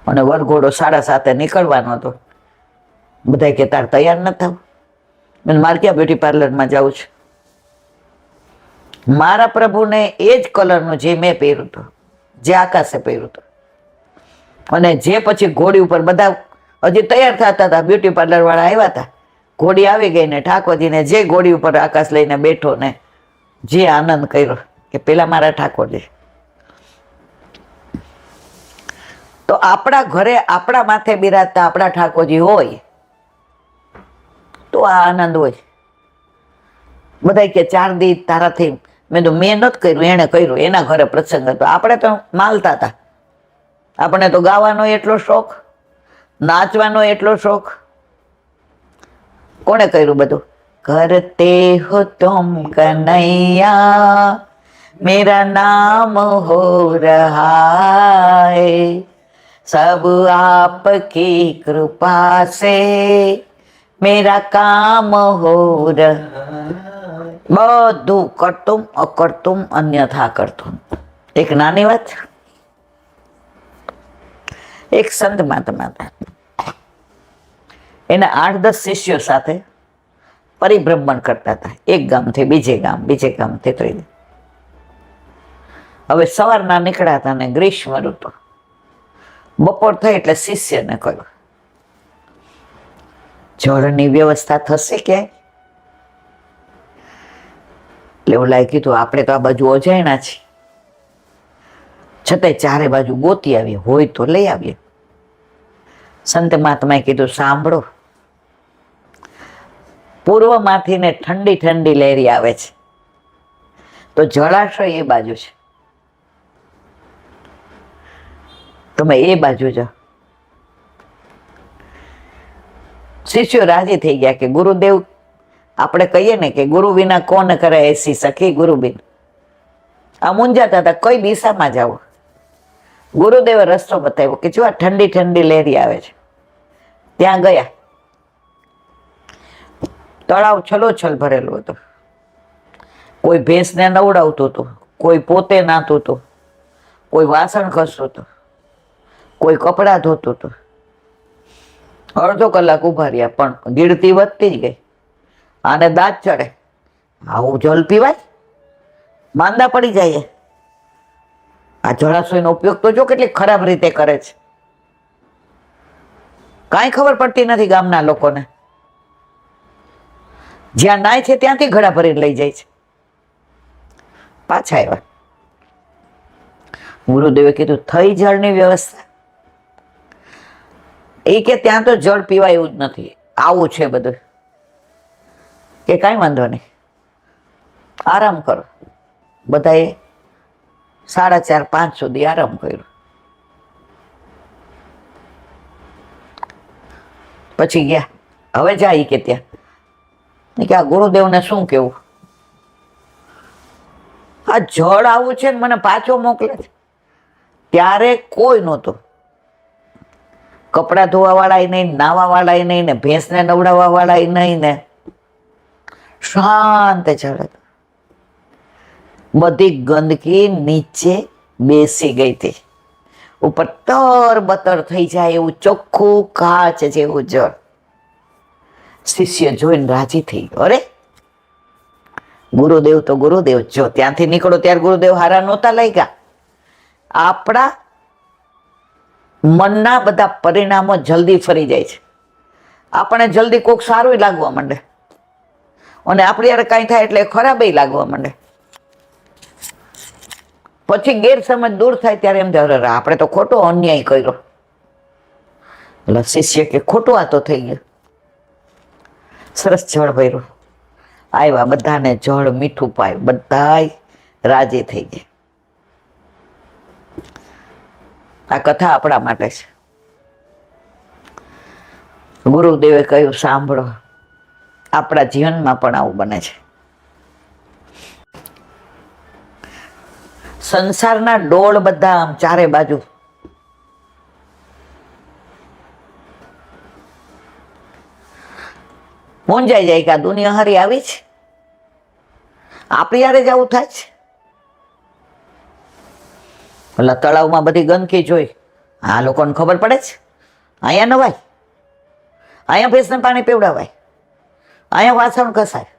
Speaker 1: અને વરઘોડો 7:30 નીકળવાનો હતો. બધા કે તાર તૈયાર ન થાવ? મારે ક્યાં બ્યુટી પાર્લરમાં જવું છે? મારા પ્રભુને એ જ કલરનું જે મેં પહેર્યું હતું, જે આકાશે પહેર્યું હતું, અને જે પછી ઘોડી ઉપર બધા હજી તૈયાર થતા હતા, બ્યુટી પાર્લર વાળા આવ્યા હતા. ઘોડી આવી ગઈ ને ઠાકોરજીને જે ઘોડી ઉપર આકાશ લઈને બેઠો ને જે આનંદ કર્યો કે પેલા મારા ઠાકોરજી. તો આપણા ઘરે આપણા માથે બિરાજતા આપણા ઠાકોરજી હોય તો આ આનંદ હોય. બધા કે 4 દી તારાથી, મેં તો મેં નથી કર્યું, એને કર્યું, એના ઘરે પ્રસંગ હતો. આપણે તો માલતા હતા. આપણે તો ગાવાનો એટલો શોખ, નાચવાનો એટલો શોખ. કોને કર્યું બધું? કરતે હો તુમ કનૈયા મેરા નામ હો રહા હૈ, सब आपकी कृपा से मेरा काम हो બધું કરતું અકર્તું અન્યથા કરતું. એક નાની વાત, એક સંત મહાત્મા હતા, એના 8-10 શિષ્યો સાથે પરિભ્રમણ કરતા હતા, એક ગામથી બીજે ગામ, બીજે ગામથી ત્રીજે. હવે સવારના નીકળ્યા હતા ને ગ્રીષ્મ ઋતુ, બપોર થઈ એટલે શિષ્યને કહ્યું, જળની વ્યવસ્થા થશે ક્યાંય? એટલે એવું લાગ્યું તો આપણે તો આ બાજુ અજાણ્યા છીએ, છતાંય ચારે બાજુ ગોતી આવીએ, હોય તો લઈ આવીએ. સંત મહાત્માએ કીધું, સાંભળો, પૂર્વમાંથી ને ઠંડી ઠંડી લહેરી આવે છે, તો જળાશય એ બાજુ છે, તમે એ બાજુ જાઓ. શિષ્યો રાજી થઈ ગયા કે ગુરુદેવ, આપણે કહીએ ને કે ગુરુ વિના કોણ કરે એસી સખી ગુરુબિન. આ મૂંઝાતા હતા કઈ દિશામાં જાવ. ગુરુદેવે રસ્તો બતાવ્યો કે જો આ ઠંડી ઠંડી લહેરી આવે છે, ત્યાં ગયા. તળાવ છલોછલ ભરેલું હતું, કોઈ ભેંસને નવડાવતું હતું, કોઈ પોતે નાતું હતું, કોઈ વાસણ ઘસતું હતું, કોઈ કપડાં ધોતું હતું. અડધો કલાક ઉભા રહ્યા પણ ગીડતી વધતી જ ગઈ. આને દાંત ચડે, આવું જલ પીવાય? માંદા પડી જાય. આ જળાશયનો ઉપયોગ તો જો કેટલી ખરાબ રીતે કરે છે, કાંઈ ખબર પડતી નથી ગામના લોકોને. જ્યાં નાય છે ત્યાંથી ઘડા ભરીને લઈ જાય છે. પાછા આવ્યા. ગુરુદેવે કીધું, થઈ જળની વ્યવસ્થા? એ કે ત્યાં તો જળ પીવાય એવું જ નથી, આવું છે બધું. કે કાંઈ વાંધો નહીં, આરામ કરો. બધાએ 4:30-5 સુધી આરામ કર્યો. પછી ગયા. હવે જાય કે ત્યાં કે આ ગુરુદેવને શું કેવું, આ જળ આવું છે ને મને પાછો મોકલે છે. ત્યારે કોઈ નહોતું, કપડાં ધોવા વાળા નહીં, નાવા વાળા નહીં, ને ભેંસને નવડાવવા વાળા નહીં, ને શાંત જળ. બધી ગંદકી નીચે બેસી ગઈ હતી, ઉપર તરબતર થઈ જાય એવું ચોખ્ખું કાચ જેવું જળ. શિષ્ય જોઈને રાજી થઈ ગયો. અરે ગુરુદેવ તો ગુરુદેવ. જો ત્યાંથી નીકળો ત્યારે ગુરુદેવ હારા નહોતા લાગ્યા. આપણા મનના બધા પરિણામો જલ્દી ફરી જાય છે. આપણે જલ્દી કોક સારું લાગવા માંડે, અને આપણે યાર કાંઈ થાય એટલે ખરાબ લાગવા માંડે. પછી ગેરસમજ દૂર થાય ત્યારે એમ થાય, આપણે તો ખોટો અન્યાય કર્યો. એટલે શિષ્ય કે ખોટું આ તો થઈ ગયું. સરસ જળ ભર્યું, આવ્યા, બધાને જળ મીઠું પાયું, બધાય રાજી થઈ ગયા. આ કથા આપણા માટે છે. ગુરુદેવે કહ્યું, સાંભળો, આપણા જીવનમાં પણ આવું બને છે. સંસારના ડોળ બધા આમ ચારે બાજુ મૂંઝાઈ જાય કે આ દુનિયા હારી આવી છે, આપણી હારે જ આવું થાય છે. એટલે તળાવમાં બધી ગંદકી જોઈ, આ લોકોને ખબર પડે છે, અહીંયા નવાય, અહીંયા ભેંસને પાણી પીવડાવાય, અહીંયા વાસણ ઘસાય,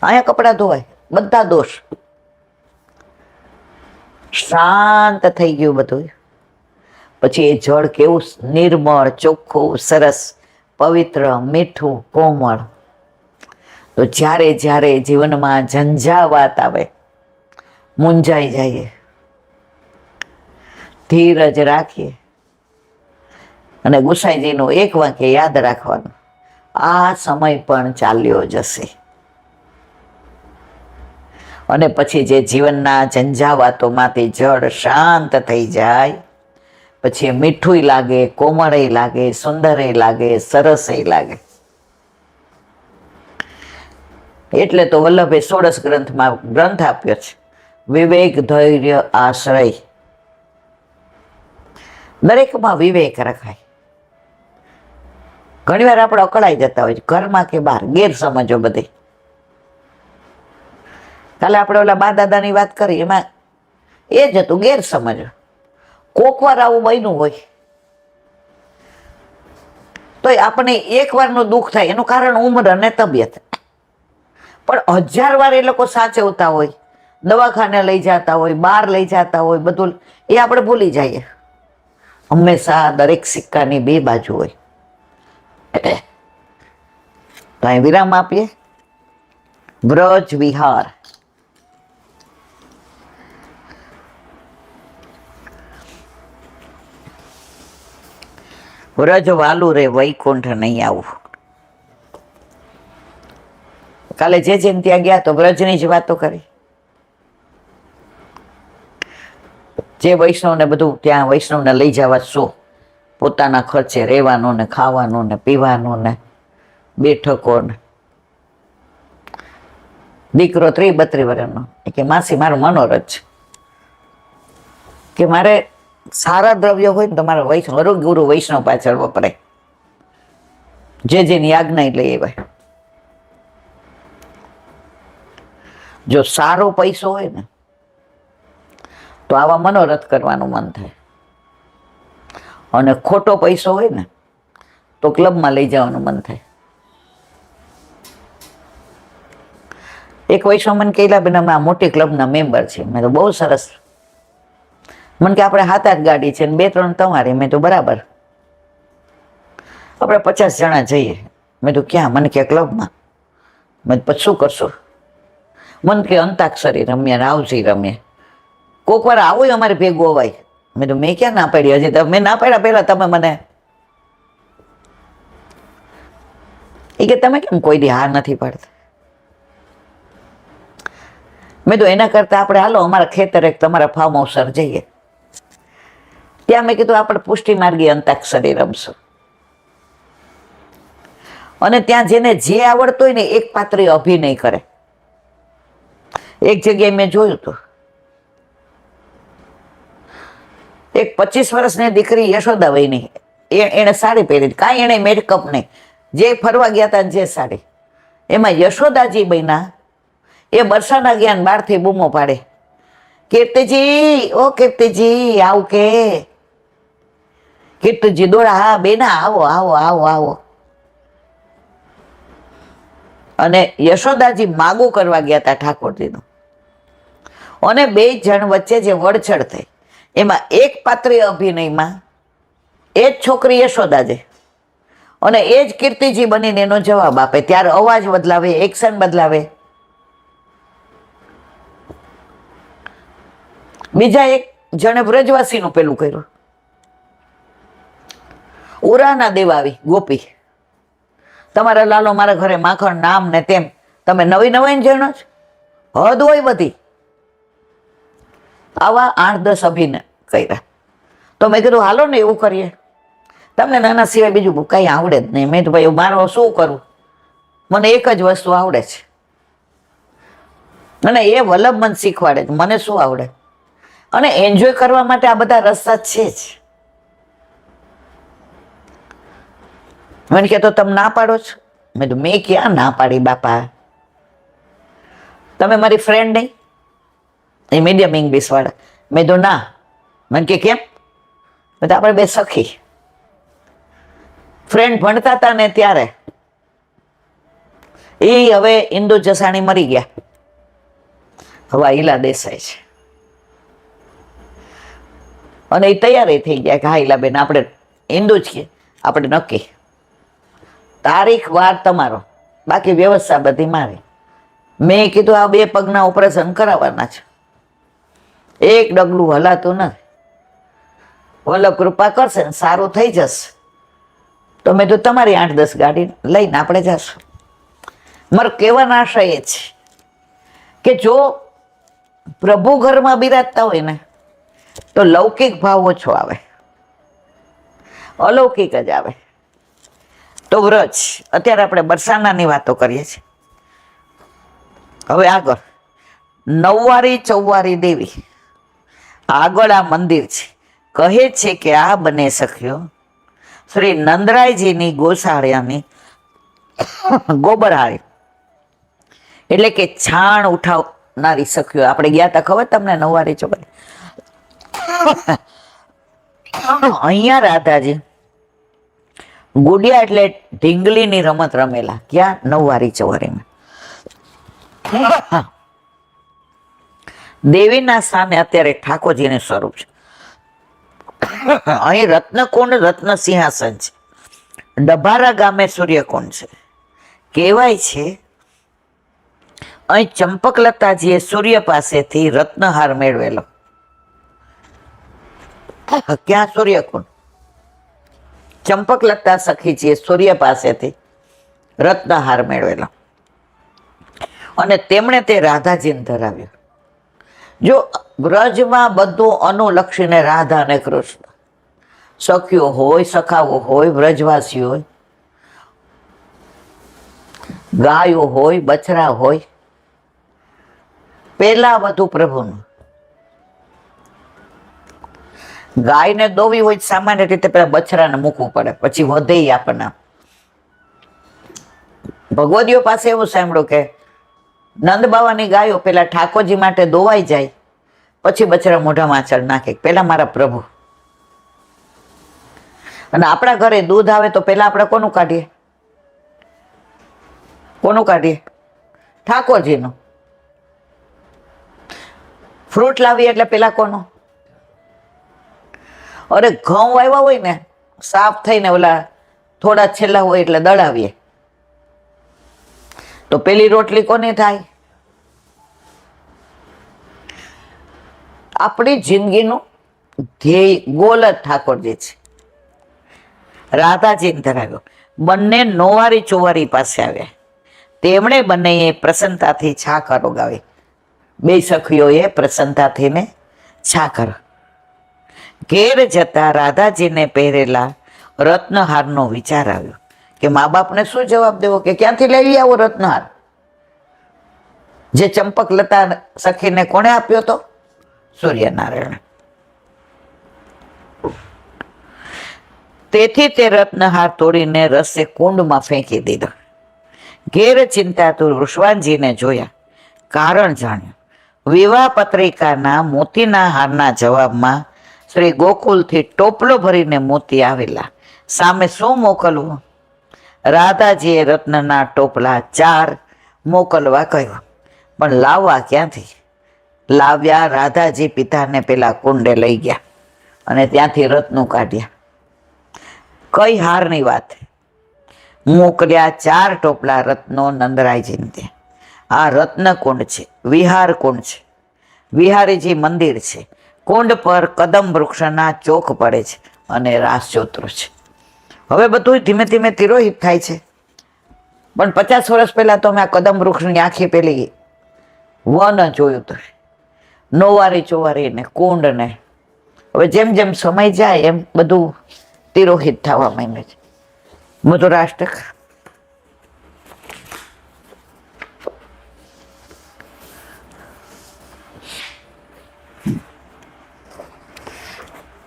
Speaker 1: અહીંયા કપડાં ધોવાય, બધા દોષ. શાંત થઈ ગયું બધું. પછી એ જળ કેવું નિર્મળ, ચોખ્ખું, સરસ, પવિત્ર, મીઠું, કોમળ. તો જ્યારે જ્યારે જીવનમાં ઝંઝાવાત આવે, મૂંઝાઈ જઈએ, ધીરજ રાખીએ અને ગુસાઈજીનું એક વાક્ય યાદ રાખવાનું, આ સમય પણ ચાલ્યો જશે. અને પછી જે જીવનના ઝંઝાવાતોમાંથી જળ શાંત થઈ જાય, પછી એ મીઠું લાગે, કોમળ લાગે, સુંદર લાગે, સરસ લાગે. એટલે તો વલ્લભે 16 ગ્રંથમાં ગ્રંથ આપ્યો છે, વિવેક, ધૈર્ય, આશ્રય. દરેકમાં વિવેક રખાય. ઘણીવાર આપણે અકળાઈ જતા હોય ઘરમાં કે બહાર, ગેરસમજો બધી. કાલે આપણે ઓલા બા દાદાની વાત કરી, એમાં એ જ હતું, ગેરસમજ. કોક વાર આવું બન્યું હોય તો આપણે એક વારનું દુઃખ થાય, એનું કારણ ઉંમર અને તબિયત. પણ 1000 વાર એ લોકો સાચવતા હોય, દવાખાને લઈ જતા હોય, બહાર લઈ જતા હોય, બધું એ આપણે ભૂલી જઈએ. હંમેશા દરેક સિક્કાની 2 બાજુ હોય. તો અહીં વિરામ આપીએ. વ્રજ વિહાર. વ્રજ વાલું રે વૈકુંઠ નહીં આવું. કાલે જે જેમ ત્યાં ગયા તો વ્રજની જ વાતો કરી. જે વૈષ્ણવને બધું ત્યાં વૈષ્ણવને લઈ જવા શું, પોતાના ખર્ચે રહેવાનું ને ખાવાનું ને પીવાનું ને બેઠકો ને. દીકરો 32 વર્ષનો કે માસી મારું મનોરથ છે કે મારે સારા દ્રવ્ય હોય ને તો મારા વૈષ્ણવ ગુરુ વૈષ્ણવ પાછળ વપરાય. જે જેની આજ્ઞા લઈ આવ્યા. જો સારો પૈસો હોય ને તો આવા મનોરથ કરવાનું મન થાય, અને ખોટો પૈસો હોય ને તો ક્લબમાં લઈ જવાનું મન થાય. એક વૈષ્ણવ મને કહેલા, બેન અમે આ મોટી ક્લબના મેમ્બર છે. મેં તો બહુ સરસ. મને કે આપણે 7-8 ગાડી છે ને 2-3 તમારી. મેં તો બરાબર, આપણે 50 જણા જઈએ. મેં તો ક્યાં? મને કે ક્લબમાં. મેં પછી શું કરશું? મને કે અંતાક્ષરી રમ્યા, રાવજી રમ્યા. કોક વાર આવું અમારે ભેગું અવાય. મેં તો મેં ક્યાં ના પાડી? હજી તમે ના પાડ્યા પહેલા તમે મને. એ કે તમે કેમ કોઈ દી હા નથી પાડતા? મેં તો એના કરતા આપણે હાલો અમારા ખેતરે તમારા ફાર્મ હાઉસ જઈએ. ત્યાં મેં કીધું આપણે પુષ્ટિ માર્ગી અંતાક્ષરી રમશું. અને ત્યાં જેને જે આવડતું હોય ને એક પાત્રે અભિનય કરે. એક જગ્યાએ મેં જોયું હતું, એક 25 વર્ષની દીકરી યશોદાબાઈની, એને સાડી પહેરી, કાંઈ એને મેકઅપ નહીં, જે ફરવા ગયા હતા જે સાડી, એમાં યશોદાજી બન્યા. એ બરસાના જ્ઞાન બહારથી બૂમો પાડે, કીર્તિજી, ઓ કીર્તિજી આવું કે. કીર્તિજી દોડા, હા બેના આવો આવો આવો આવો. અને યશોદાજી માગું કરવા ગયા હતા ઠાકોરજીનું, અને 2 જણ વચ્ચે જે વડછડ થઈ, એમાં એક પાત્રી અભિનયમાં એ જ છોકરી યશોદા છે અને એ જ કીર્તિજી બનીને એનો જવાબ આપે. ત્યારે અવાજ બદલાવે, એક્શન બદલાવે. બીજા એક જણે વ્રજવાસીનું પેલું કર્યું. ઉરાના દેવા આવી ગોપી, તમારા લાલો મારા ઘરે માખણ નામ ને તેમ. તમે નવી નવાઈને જાણો છો, હદ હોય બધી. આવા 8-10 અભિનય કર્યા. તો મેં કીધું હાલો ને એવું કરીએ. તમને નાના સિવાય બીજું કઈ આવડે જ નહીં. મેં તો ભાઈ મારો શું કરું, મને એક જ વસ્તુ આવડે છે, અને એ વલ્લભ મને શીખવાડે છે. મને શું આવડે? અને એન્જોય કરવા માટે આ બધા રસ્તા છે જ. મને કે તો તમે ના પાડો છો? મેં ક્યાં ના પાડી બાપા. તમે મારી ફ્રેન્ડ નહીં? એ મીડિયમ ઇંગ્લિશ વાળા. મેં તો ના. મને કે કેમ? બધા આપણે 2 સખી ફ્રેન્ડ ભણતા હતા ને ત્યારે. એ હવે ઇન્દુ જસાણી મરી ગયા, હવે ઈલા દેસાઈ છે. અને એ તૈયારી થઈ ગયા કે હા ઈલાબેન આપણે ઇન્દુ જ કે આપણે નક્કી તારીખ વાર તમારો, બાકી વ્યવસ્થા બધી મારી. મેં કીધું આ 2 પગના ઓપરેશન કરાવવાના છે, એક ડગલું હલાતું નથી. વલ્લભ કૃપા કરશે ને સારું થઈ જશે. તો મેં તો તમારી 8-10 ગાડી લઈને આપણે જશું. મારો કહેવાનો આશય એ છે કે જો પ્રભુ ઘરમાં બિરાજતા હોય ને તો લૌકિક ભાવ ઓછો આવે, અલૌકિક જ આવે. તો વ્રજ, અત્યારે આપણે બરસાનાની વાતો કરીએ છીએ. હવે આગળ 9 વારી 44 દેવી, આગળ આ મંદિર છે. કહે છે કે આ બંને સખીઓ શ્રી નંદરાયજીની ગોશાળાની ગોબરહાળી એટલે કે છાણ ઉઠાવનારી સખીઓ. આપણે ગયા હતા ખબર તમને નવવારી ચોકડી? અહીંયા રાધાજી ગુડિયા એટલે ઢીંગલીની રમત રમેલા. ક્યાં? નવવારી ચોવારીમાં. દેવીના સામે અત્યારે ઠાકોરજીનું સ્વરૂપ છે. અહીં રત્નકુંડ રત્ન સિંહાસન છે. ડભારા ગામે સૂર્યકુંડ છે. કહેવાય છે અહીં ચંપકલતાજીએ સૂર્ય પાસેથી રત્નહાર મેળવેલો. ક્યાં? સૂર્યકુંડ. ચંપકલતા સખીજીએ સૂર્ય પાસેથી રત્નહાર મેળવેલો અને તેમણે તે રાધાજીને ધરાવ્યો. જો વ્રજમાં બધું અનુલક્ષીને રાધા અને કૃષ્ણ, સખીઓ હોય, સખાઓ હોય, વ્રજવાસીઓ હોય, ગાયો હોય, બછરા હોય, પેલા બધું પ્રભુનું. ગાયને દોવી હોય સામાન્ય રીતે પેલા બછરાને મૂકવું પડે, પછી વધે આપણને. ભગવદીઓ પાસે એવું સાંભળ્યું કે નંદ બાવાની ગાયો પેલા ઠાકોરજી માટે દોવાઈ જાય, પછી બછરા મોઢામાં આચળ નાખે, પેલા મારા પ્રભુ. અને આપણા ઘરે દૂધ આવે તો પેલા આપણે કોનું કાઢીએ? કોનું કાઢીએ? ઠાકોરજીનું. ફ્રૂટ લાવીએ એટલે પેલા કોનું? અરે ઘઉં આવ્યા હોય ને, સાફ થઈને ઓલા થોડા છેલ્લા હોય એટલે દળાવીએ તો પેલી રોટલી કોની થાય? આપણી જિંદગીનું ધ્યેય ગોલ જ ઠાકોરજી છે. રાધાજીને ધરાવ્યો. બંને નોવારી ચોવારી પાસે આવ્યા. તેમણે બંનેએ પ્રસન્નતાથી છાકર ઉગાવી. બે સખીઓએ પ્રસન્નતાથી ને છાકર. ઘેર જતા રાધાજીને પહેરેલા રત્નહારનો વિચાર આવ્યો કે મા બાપને શું જવાબ દેવો, કે ક્યાંથી લઈ આવો રત્નહાર? જે ચંપકલતા સખીને કોણે આપ્યો તો? સૂર્યનારાયણ. તેથી તે રત્નહાર તોડીને રસે કુંડમાં ફેંકી દીધો. ઘેર ચિંતાતુર વૃષવાનજીને જોયા, કારણ જાણ્યું. વિવાહ પત્રિકાના મોતીના હારના જવાબમાં શ્રી ગોકુલથી ટોપલો ભરીને મોતી આવેલા. સામે શું મોકલવું? રાધાજીએ રત્નના ટોપલા 4 મોકલવા કહ્યું, પણ લાવવા ક્યાંથી? લાવ્યા રાધાજી પિતાને પેલા કુંડે લઈ ગયા અને ત્યાંથી રત્નો કાઢ્યા. કઈ હારની વાત? મોકલ્યા 4 ટોપલા રત્નો નંદરાયજીને ત્યાં. આ રત્નકુંડ છે, વિહાર કુંડ છે, વિહારીજી મંદિર છે. કુંડ પર કદમ વૃક્ષના ચોક પડે છે અને રાસ ચોતરો છે. હવે બધું ધીમે ધીમે તિરોહિત થાય છે, પણ 50 વર્ષ પહેલા તો મેં આ કદમ વૃક્ષની આખી પેલી વન જોયું હતું, નોવારી ચોવારી ને કુંડ ને. હવે જેમ જેમ સમય જાય એમ બધું તિરોહિત થવા માંડે છે. મધુરાષ્ટક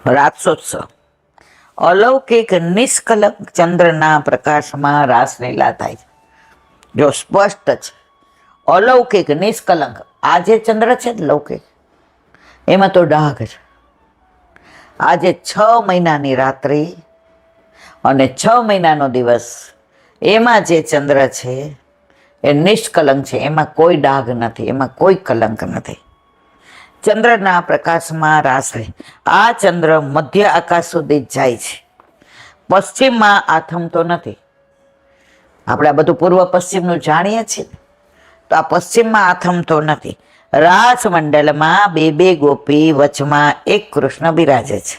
Speaker 1: રાસોત્સવ. અલૌકિક નિષ્કલંક ચંદ્રના પ્રકાશમાં રાસલીલા થાય છે. જો સ્પષ્ટ છે, અલૌકિક નિષ્કલંક. આ જે ચંદ્ર છે લૌકિક, એમાં તો ડાઘ છે. આજે 6 મહિનાની રાત્રિ અને 6 મહિનાનો દિવસ, એમાં જે ચંદ્ર છે એ નિષ્કલંક છે. એમાં કોઈ ડાઘ નથી, એમાં કોઈ કલંક નથી. ચંદ્રના પ્રકાશમાં રાસલે. આ ચંદ્ર મધ્ય આકાશ સુધી જ જાય છે, પશ્ચિમમાં આથમતો નથી. આપણે આ બધું પૂર્વ પશ્ચિમનું જાણીએ છીએ, તો આ પશ્ચિમમાં આથમતો નથી. રાસમંડળમાં 2 ગોપી, વચમાં 1 કૃષ્ણ બિરાજે છે.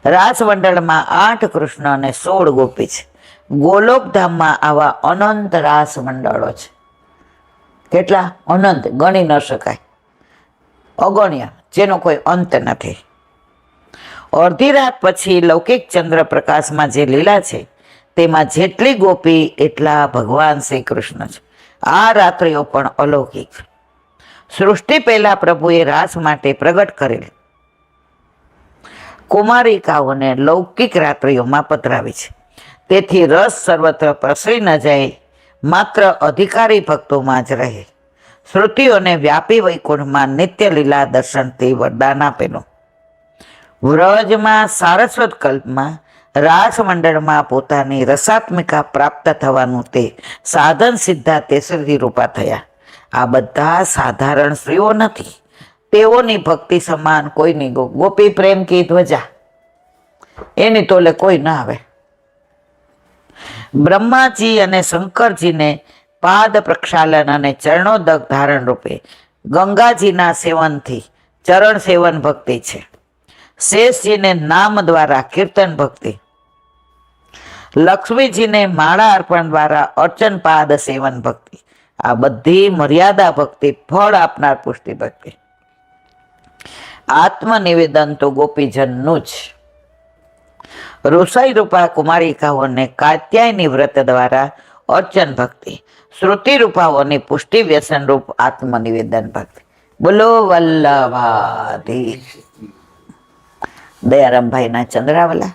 Speaker 1: રાસમંડળમાં 8 કૃષ્ણ અને 16 ગોપી છે. ગોલોકધામમાં આવા અનંત રાસ મંડળો છે. કેટલા? અનંત, ગણી ન શકાય, અગણ્ય, જેનો કોઈ અંત નથી. અડધી રાત પછી લૌકિક ચંદ્ર પ્રકાશમાં જે લીલા છે, તેમાં જેટલી ગોપી એટલા ભગવાન શ્રી કૃષ્ણ છે. આ રાત્રિઓ પણ અલૌકિક. સૃષ્ટિ પહેલા પ્રભુએ રાસ માટે પ્રગટ કરેલ કુમારિકાઓને લૌકિક રાત્રિઓમાં પધરાવી છે. તેથી રસ સર્વત્ર પ્રસરી ન જાય, માત્ર અધિકારી ભક્તોમાં જ રહે. શ્રુતિઓને વ્યાપી વૈકુંઠમાં નિત્ય લીલા દર્શનથી વરદાન આપેલું. વ્રજમાં સારસ્વત કલ્પમાં રાસમંડળમાં પોતાની રસાત્મિકા પ્રાપ્ત થવાનું તે સાધન સિદ્ધા તેસરી રૂપા થયા. આ બધા સાધારણ સ્ત્રીઓ નથી. તેઓની ભક્તિ સમાન કોઈની ગોપી પ્રેમ કી ધ્વજા, એની તોલે કોઈ ના આવે. બ્રહ્માજી અને શંકરજીને પાદ પ્રક્ષાલન અને ચરણોદક ધારણ રૂપે ગંગાજીના સેવનથી ચરણ સેવન ભક્તિ છે. શેષજીને નામ દ્વારા કીર્તન ભક્તિ, લક્ષ્મીજીને માળા અર્પણ દ્વારા અર્ચન પાદ સેવન ભક્તિ. આ બધી મર્યાદા ભક્તિ, ફળ આપનાર પુષ્ટિ ભક્તિ. આત્મનિવેદન તો ગોપીજનનું જ. ઋષિ રૂપા કુમારિકાઓને કાત્યાયની વ્રત દ્વારા અર્ચન ભક્તિ, શ્રુતિ રૂપાઓની પુષ્ટિ વ્યસન રૂપ આત્મનિવેદન ભક્તિ. બોલો વલ્લભાધીશ. દયારામભાઈના ચંદ્રાવલા.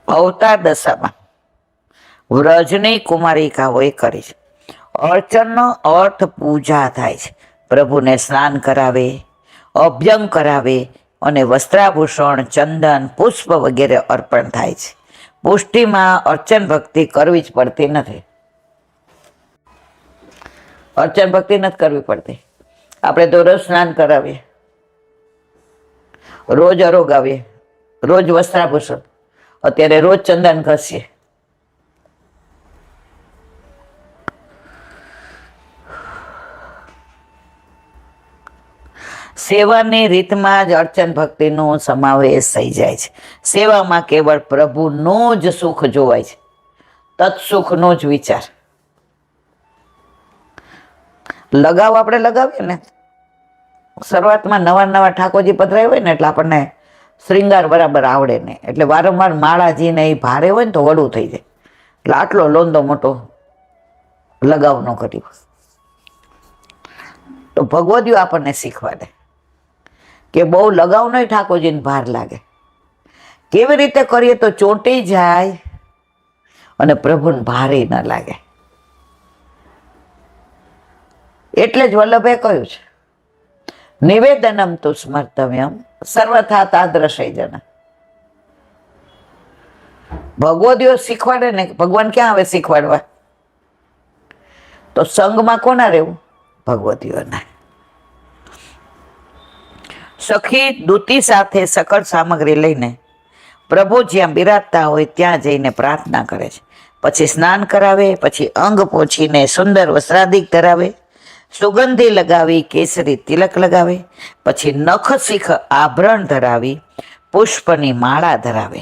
Speaker 1: અવતાર દશામાં વ્રજની કુમારિકાઓએ કરી છે. અર્ચનનો અર્થ પૂજા થાય છે. પ્રભુને સ્નાન કરાવે, અભ્યંગ કરાવે અને વસ્ત્રાભૂષણ, ચંદન, પુષ્પ વગેરે અર્પણ થાય છે. પુષ્ટિમાં અર્ચન ભક્તિ કરવી જ પડતી નથી. અર્ચન ભક્તિ નથી કરવી પડતી. આપણે તો રોજ સ્નાન કરાવીએ, રોજ અરોગાવીએ, રોજ વસ્ત્રાભૂષણ, અત્યારે રોજ ચંદન ઘસીએ. સેવાની રીતમાં જ અર્ચન ભક્તિનો સમાવેશ થઈ જાય છે. સેવામાં કેવળ પ્રભુનું જ સુખ જોવાય છે, તત્સુખનો જ વિચાર. લગાવ આપણે લગાવીએ ને, શરૂઆતમાં નવા નવા ઠાકોરજી પધરાય હોય ને એટલે આપણને શ્રૃંગાર બરાબર આવડે નહીં, એટલે વારંવાર માળાજીને એ ભારે હોય ને તો વડું થઈ જાય. એટલે આટલો લોંદો મોટો લગાવ ન કર્યો. તો ભગવદીઓ આપણને શીખવાડે કે બહુ લગાવ નહીં, ઠાકોરજીને ભાર લાગે. કેવી રીતે કરીએ તો ચોંટી જાય અને પ્રભુને ભારે ન લાગે. એટલે જ વલ્લભે કહ્યું છે, નિવેદનમ તુ સ્મર્તવ્યમ સર્વથા તાદ્રશય જન. ભગવદીઓ શીખવાડે ને, ભગવાન ક્યાં આવે શીખવાડવા? તો સંઘમાં કોના રહેવું? ભગવદીઓના. સખી દૂતી સાથે સકળ સામગ્રી લઈને પ્રભુ જ્યાં બિરાજતા હોય ત્યાં જઈને પ્રાર્થના કરે છે. પછી સ્નાન કરાવે, પછી અંગ પોછીને સુંદર વસ્ત્રાદિક ધરાવે, સુગંધી લગાવી કેસરી તિલક લગાવે, પછી નખ શીખ આભરણ ધરાવી પુષ્પની માળા ધરાવે,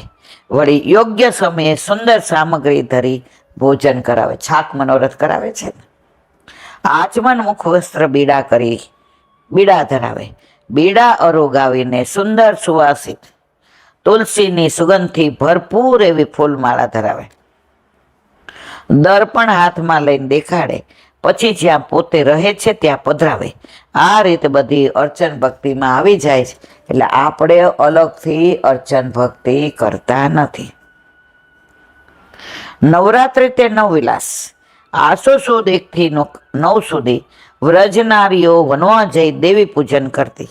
Speaker 1: વળી યોગ્ય સમયે સુંદર સામગ્રી ધરી ભોજન કરાવે. છાક મનોરથ કરાવે છે. આચમન મુખ વસ્ત્ર બીડા કરી બીડા ધરાવે, બીડા અરોગાવીને સુંદર સુવાસિત તુલસીની સુગંધથી ભરપૂર એવી ફૂલમાળા ધરાવે. દર્પણ હાથમાં લઈને દેખાડે, પછી જ્યાં પોતે રહે છે ત્યાં પધરાવે. આ રીતે બધી અર્ચન ભક્તિમાં આવી જાય છે. એટલે આપણે અલગથી અર્ચન ભક્તિ કરતા નથી. નવરાત્રિ તે નવવિલાસ. આસો સુદ 1 થી 9 સુધી વ્રજનારીઓ વનવા જઈ દેવી પૂજન કરતી.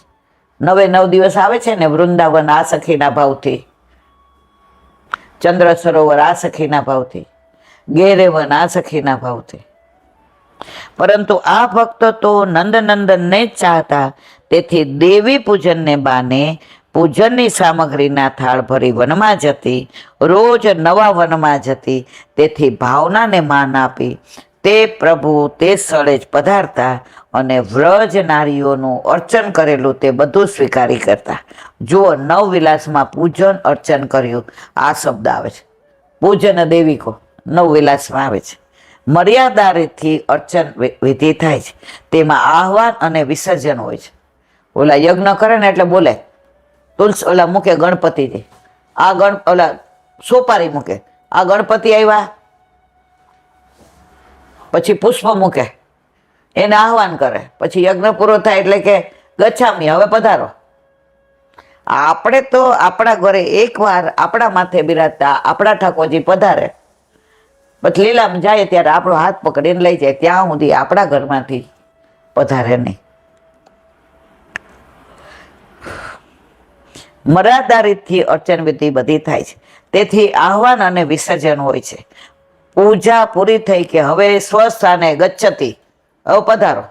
Speaker 1: 9 દિવસ આવે છે ને વૃંદાવન આ સખીના ભાવથી, ચંદ્ર સરોવર આ સખીના ભાવથી, ગેરેવન આ સખીના ભાવથી. પરંતુ આ ભક્તો તો નંદનંદનને જ ચાહતા, તેથી દેવી પૂજનને બાને પૂજનની સામગ્રીના થાળ ભરી વનમાં જતી, રોજ નવા વનમાં જતી. તેથી ભાવનાને માન આપી તે પ્રભુ તે સ્થળે જ પધારતા અને વ્રજ નારીઓનું અર્ચન કરેલું તે બધું સ્વીકારી કરતા. જુઓ, નવવિલાસમાં પૂજન અર્ચન કર્યું આ શબ્દ આવે છે. પૂજન દેવિકો નવવિલાસમાં આવે છે. મર્યાદાથી અર્ચન વિધિ થાય છે. તેમાં આહ્વાન અને વિસર્જન હોય છે. ઓલા યજ્ઞ કરે ને એટલે બોલે તુલસી, ઓલા મૂકે ગણપતિજી, આ ઓલા સોપારી મૂકે, આ ગણપતિ આવ્યા, પછી પુષ્પ મૂકે, એને આહવાન કરે, પછી યજ્ઞ પૂરો થાય એટલે કે ગચ્છામી, હવે પધારો. આપણે તો આપણા ઘરે એકવાર આપણા માથે બિરાજતા આપણા ઠાકોરજી પધારે, પછી લીલામાં જાય ત્યારે આપણો હાથ પકડીને લઈ જાય, ત્યાં સુધી આપણા ઘરમાંથી પધારે નહીં. મર્યાદારીતથી અર્ચન વિધિ બધી થાય છે. તેથી આહવાન અને વિસર્જન હોય છે. પૂજા પૂરી થઈ કે હવે સ્વસ્થાને ગચ્છતિ, હવે પધારો,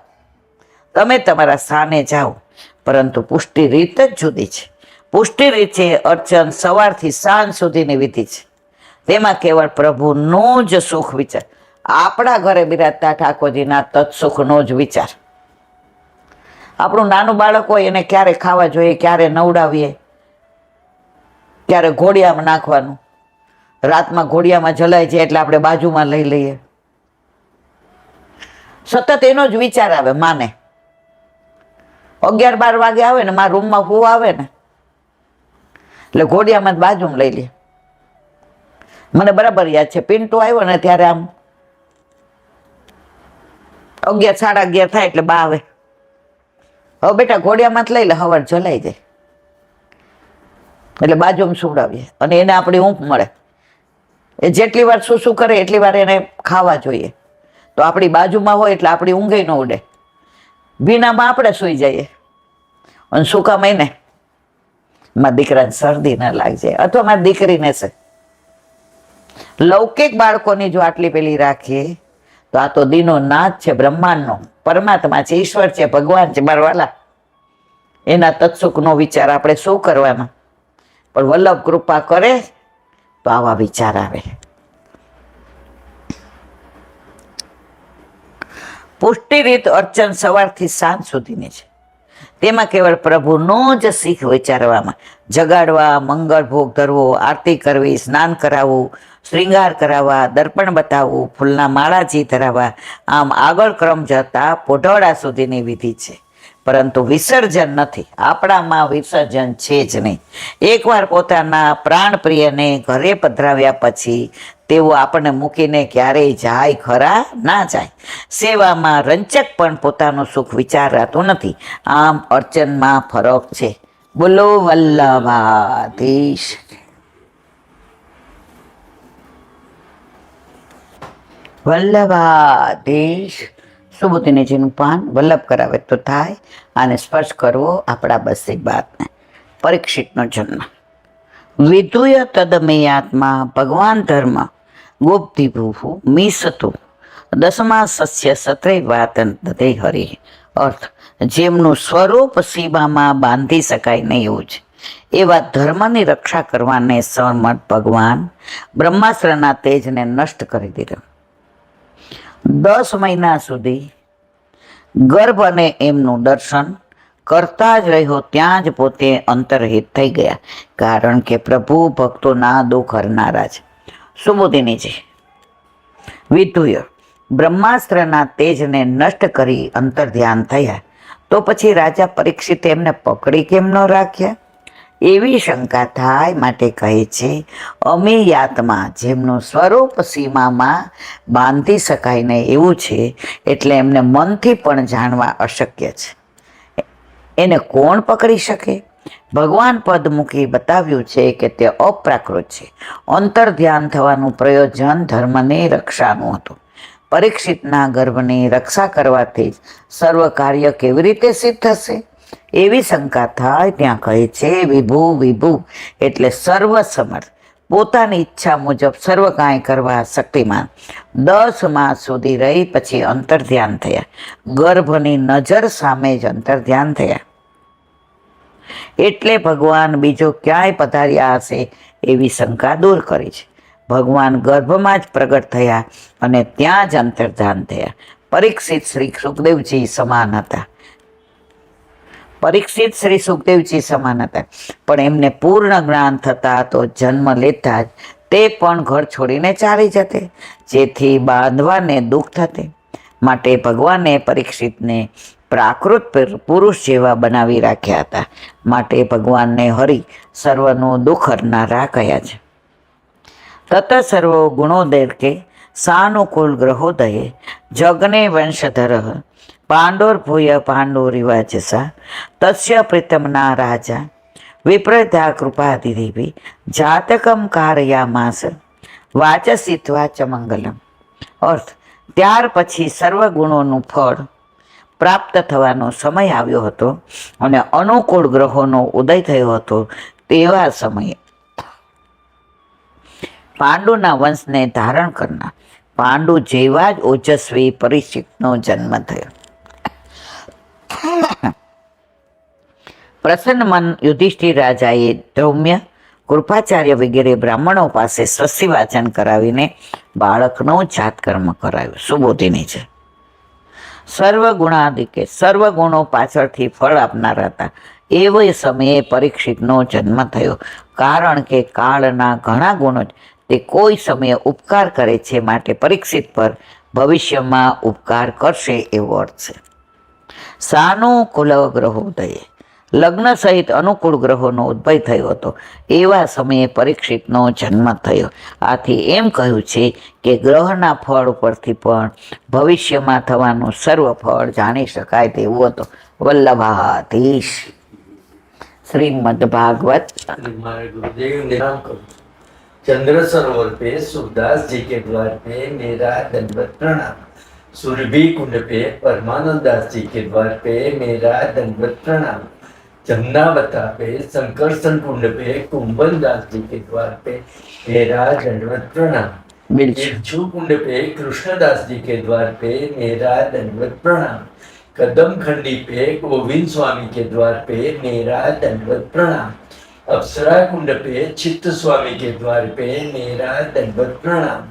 Speaker 1: તમે તમારા સ્થાને જાઓ. પરંતુ પુષ્ટિ રીત જ જુદી છે. પુષ્ટિ રીત છે અર્ચન સવારથી સાંજ સુધીની વિધિ છે. તેમાં કેવળ પ્રભુનું જ સુખ વિચાર, આપણા ઘરે બિરાજતા ઠાકોરજીના તત્સુખનો જ વિચાર. આપણું નાનું બાળક હોય એને ક્યારે ખાવા જોઈએ, ક્યારે નવડાવીએ, ક્યારે ઘોડિયામાં નાખવાનું, રાતમાં ઘોડિયામાં જલાય છે એટલે આપણે બાજુમાં લઈ લઈએ. સતત એનો જ વિચાર આવે માને. 11-12 વાગે આવે ને મારા રૂમમાં હું આવે ને એટલે ઘોડિયામાં બાજુમાં લઈ લે. મને બરાબર યાદ છે, પિન્ટુ આવ્યો ને ત્યારે આમ 11, 11:30 થાય એટલે બા આવે, હવે બેટા ઘોડિયામાં જ લઈ લે, હવાર જલાઈ જાય. એટલે બાજુમાં સુવડાવીએ અને એને આપણી ઊંઘ મળે. એ જેટલી વાર શું કરે એટલી વાર એને ખાવા જોઈએ. તો આપણી બાજુમાં હોય એટલે આપણી ઊંઘે ન ઉડે. ભીનામાં આપણે સૂઈ જઈએ અને સૂકામાં એને મારા દીકરાને શરદી ના લાગી અથવા મારી દીકરીને છે. લૌકિક બાળકોની જો આટલી પેલી રાખીએ તો આ તો દીનો નાથ છે, બ્રહ્માંડનો પરમાત્મા છે, ઈશ્વર છે, ભગવાન છે, મારવાલા. એના તત્સુખનો વિચાર આપણે શું કરવાનો? પણ વલ્લભ કૃપા કરે તો આવા વિચાર આવે. પુષ્ટિ રીત અર્ચન સવારથી સાંજ સુધીની છે. તેમાં કેવળ પ્રભુનો જ શીખ વિચારવામાં, જગાડવા, મંગળ ભોગ ધરવો, આરતી કરવી, સ્નાન કરાવવું, શ્રૃંગાર કરાવવા, દર્પણ બતાવવું, ફૂલના માળાજી ધરાવવા, આમ આગળ ક્રમ જતા પોઢોળા સુધીની વિધિ છે. પરંતુ વિસર્જન નથી. આપણામાં વિસર્જન છે જ નહીં. એકવાર પોતાના પ્રાણ પ્રિયને ઘરે પધરાવ્યા પછી તેઓ આપણને મૂકીને ક્યારેય જાય ખરા? ના જાય. સેવામાં રંચક પણ પોતાનું સુખ વિચારાતું નથી. આમ અર્ચનમાં ફરક છે. બોલો વલ્લભાધીશ. વલ્લભાધીશ. સુબુદ્ધિનીજીનું પાન વલ્લભ કરાવે તો થાય, આને સ્પર્શ કરવો આપણા બસી બાતને. પરીક્ષિતનો જન્મ. વિધુય તદમેયાત્મા ભગવાન ધર્મ ગોપ્તિભૂ મીસતું દસમા સસ્ય સત્રે વાતન દધે હરિ. અર્થ, જેમનું સ્વરૂપ સીમામાં બાંધી શકાય નહીં એવું છે એવા ધર્મની રક્ષા કરવાને સમર્થ ભગવાન બ્રહ્માસ્ત્રના તેજને નષ્ટ કરી દીધો. 10 મહિના સુધી ગર્ભ અને એમનું દર્શન કરતા જ રહ્યો, ત્યાં જ પોતે અંતર્હિત થઈ ગયા. કારણ કે પ્રભુ ભક્તોના દુઃખ હરનારા છે. સુબુદ્ધિનીજી. વિધુય બ્રહ્માસ્ત્રના તેજને નષ્ટ કરી અંતર ધ્યાન થયા, તો પછી રાજા પરીક્ષિત એમને પકડી કેમ ન રાખ્યા? એવી શંકા થાય માટે કહે છે, અમેયાત્મા જેમનું સ્વરૂપ સીમામાં બાંધી શકાય નહીં એવું છે, એટલે એમને મનથી પણ જાણવા અશક્ય છે. એને કોણ પકડી શકે? ભગવાન પદ મૂકી બતાવ્યું છે કે તે અપ્રાકૃત છે. અંતર ધ્યાન થવાનું પ્રયોજન ધર્મની રક્ષાનું હતું. પરીક્ષિતના ગર્ભની રક્ષા કરવાથી જ સર્વ કાર્ય કેવી રીતે સિદ્ધ થશે? એવી શંકા થાય ત્યાં કહે છે, વિભુ વિભુ એટલે સર્વ સમર્થ, પોતાની ઈચ્છા મુજબ સર્વ કાંઈ કરવા શક્તિમાન. 10 માસ સુધી રહી પછી અંતર ધ્યાન થયા. ગર્ભની નજર સામે જ અંતર ધ્યાન થયા. એટલે ભગવાન બીજો ક્યાંય પધાર્યા હશે એવી શંકા દૂર કરી છે. ભગવાન ગર્ભમાં જ પ્રગટ થયા અને ત્યાં જ અંતર ધ્યાન થયા. પરીક્ષિત શ્રી સુખદેવજી સમાન હતા. પરીક્ષિત શ્રી સુખદેવજી સમાન હતા, પણ એમને પૂર્ણ જ્ઞાન થતા તો જન્મ લેતા જ તે પણ ઘર છોડીને ચાલી જતે, જેથી બાંધવાને દુઃખ થતે. માટે ભગવાને પરીક્ષિતને પ્રાકૃત પુરુષ જેવા બનાવી રાખ્યા હતા. માટે ભગવાનને હરિ સર્વનું દુઃખ હરનારા કહ્યા છે. તત સર્વો ગુણોદય કે સાનુકૂળ ગ્રહોદયે જગને વંશધર પાંડોર્ભૂય પાંડોરિવાચસા તસ્ય પ્રીતમના રાજા વિપ્રતા કૃપાધિદેવી જાતકમ કારયામાસ વાચસિત્વા ચ મંગલમ. અર્થ, ત્યાર પછી સર્વ ગુણોનું ફળ પ્રાપ્ત થવાનો સમય આવ્યો હતો અને અનુકૂળ ગ્રહોનો ઉદય થયો હતો. તેવા સમયે પાંડુના વંશને ધારણ કરનાર પાંડુ જેવા જ ઓજસ્વી પરીક્ષિતનો જન્મ થયો. પ્રસન્ન મન યુધિષ્ઠિર રાજાએ ધૌમ્ય, કૃપાચાર્ય વગેરે બ્રાહ્મણો પાસે સ્વસ્તિ વાચન કરાવીને બાળકનો જાતકર્મ કરાવ્યો. સુબોધિની છે. સર્વ ગુણાદિકે સર્વ ગુણો પાછળથી ફળ આપનાર હતા. એવો સમયે પરીક્ષિતનો જન્મ થયો. કારણ કે કાળના ઘણા ગુણો તે કોઈ સમયે ઉપકાર કરે છે, માટે પરીક્ષિત પર ભવિષ્યમાં ઉપકાર કરશે એવો અર્થ છે. સાનુકૂળ ગ્રહોદયે લગ્ન સહિત અનુકૂળ ગ્રહોનો ઉદભય થયો હતો. એવા સમયે પરીક્ષિતનો જન્મ થયો. આથી એમ કહ્યું છે કે ગ્રહના ફળ ઉપરથી પણ ભવિષ્યમાં થવાનું સર્વ ફળ જાણી શકાય તેવું હતું. વલ્લભાધીશ. શ્રીમદ ભાગવત.
Speaker 2: चंद्र सरोवर पे सूरदास जी के द्वार पे मेरा दंडवत प्रणाम. सुरभि कुंड पे परमानंद दास जी के द्वार पे मेरा दंडवत प्रणाम. जमुनावता पे संकर्षण कुंड पे कुंभन दास जी के द्वार पे मेरा दंडवत प्रणाम. बिच्छू कुंड पे कृष्णदास जी के द्वार पे मेरा दंडवत प्रणाम. कदम खंडी पे गोविंद स्वामी के द्वार पे मेरा दंडवत प्रणाम. अप्सरा कुंड पे चित्त स्वामी के द्वार पे मेरा दंडवत प्रणाम.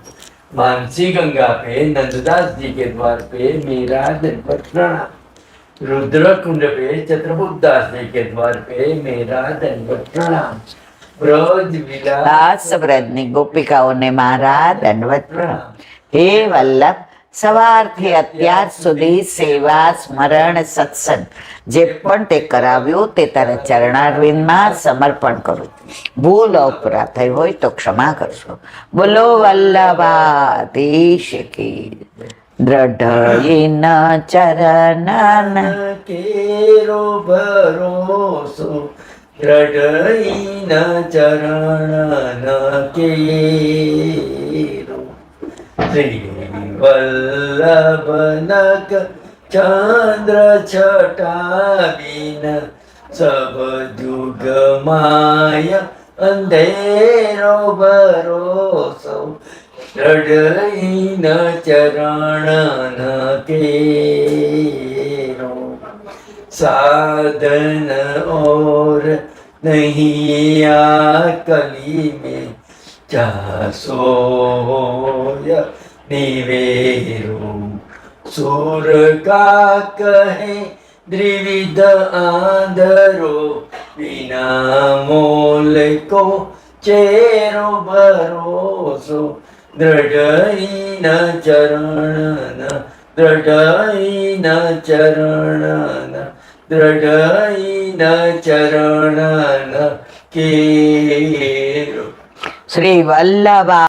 Speaker 2: मानसी गंगा पे नंददास जी के द्वार पे मेरा दंडवत प्रणाम. रुद्र कुंड पे चत्रभुक्त दास जी के द्वार पे मेरा दंडवत प्रणाम. ब्रज विलास
Speaker 1: વ્રજની ગોપિકાઓને મારા દંડવત પ્રણામ. હે વલ્લભ, સવારથી અત્યાર સુધી સેવા, સ્મરણ, સત્સંગ જે પણ તે કરાવ્યું તે તારા ચરણારવિંદમાં સમર્પણ કરું. ભૂલ અપરાધ થઈ હોય તો ક્ષમા કરશો. બોલો વલ્લભાધીશ કી. દ્રઢયન ચરણ
Speaker 2: કેરો ભરોસો દ્રઢયન ચરણ કેરો. શ્રી વલ્લભનક ચંદ્ર છટાવીન સબ જુગ માય અંધેરો ભરોસો દ્રઢયન ચરણ કેરો. साधन और नहीं आ कली में जासोय निवेरो. सुर का कहे द्विविध आंधरो बिना मोल को चेरो भरोसो. दृढ़ न चरण दृढ़ न चरण दृढ़ न चरण केरो.
Speaker 1: શ્રી વલ્લભા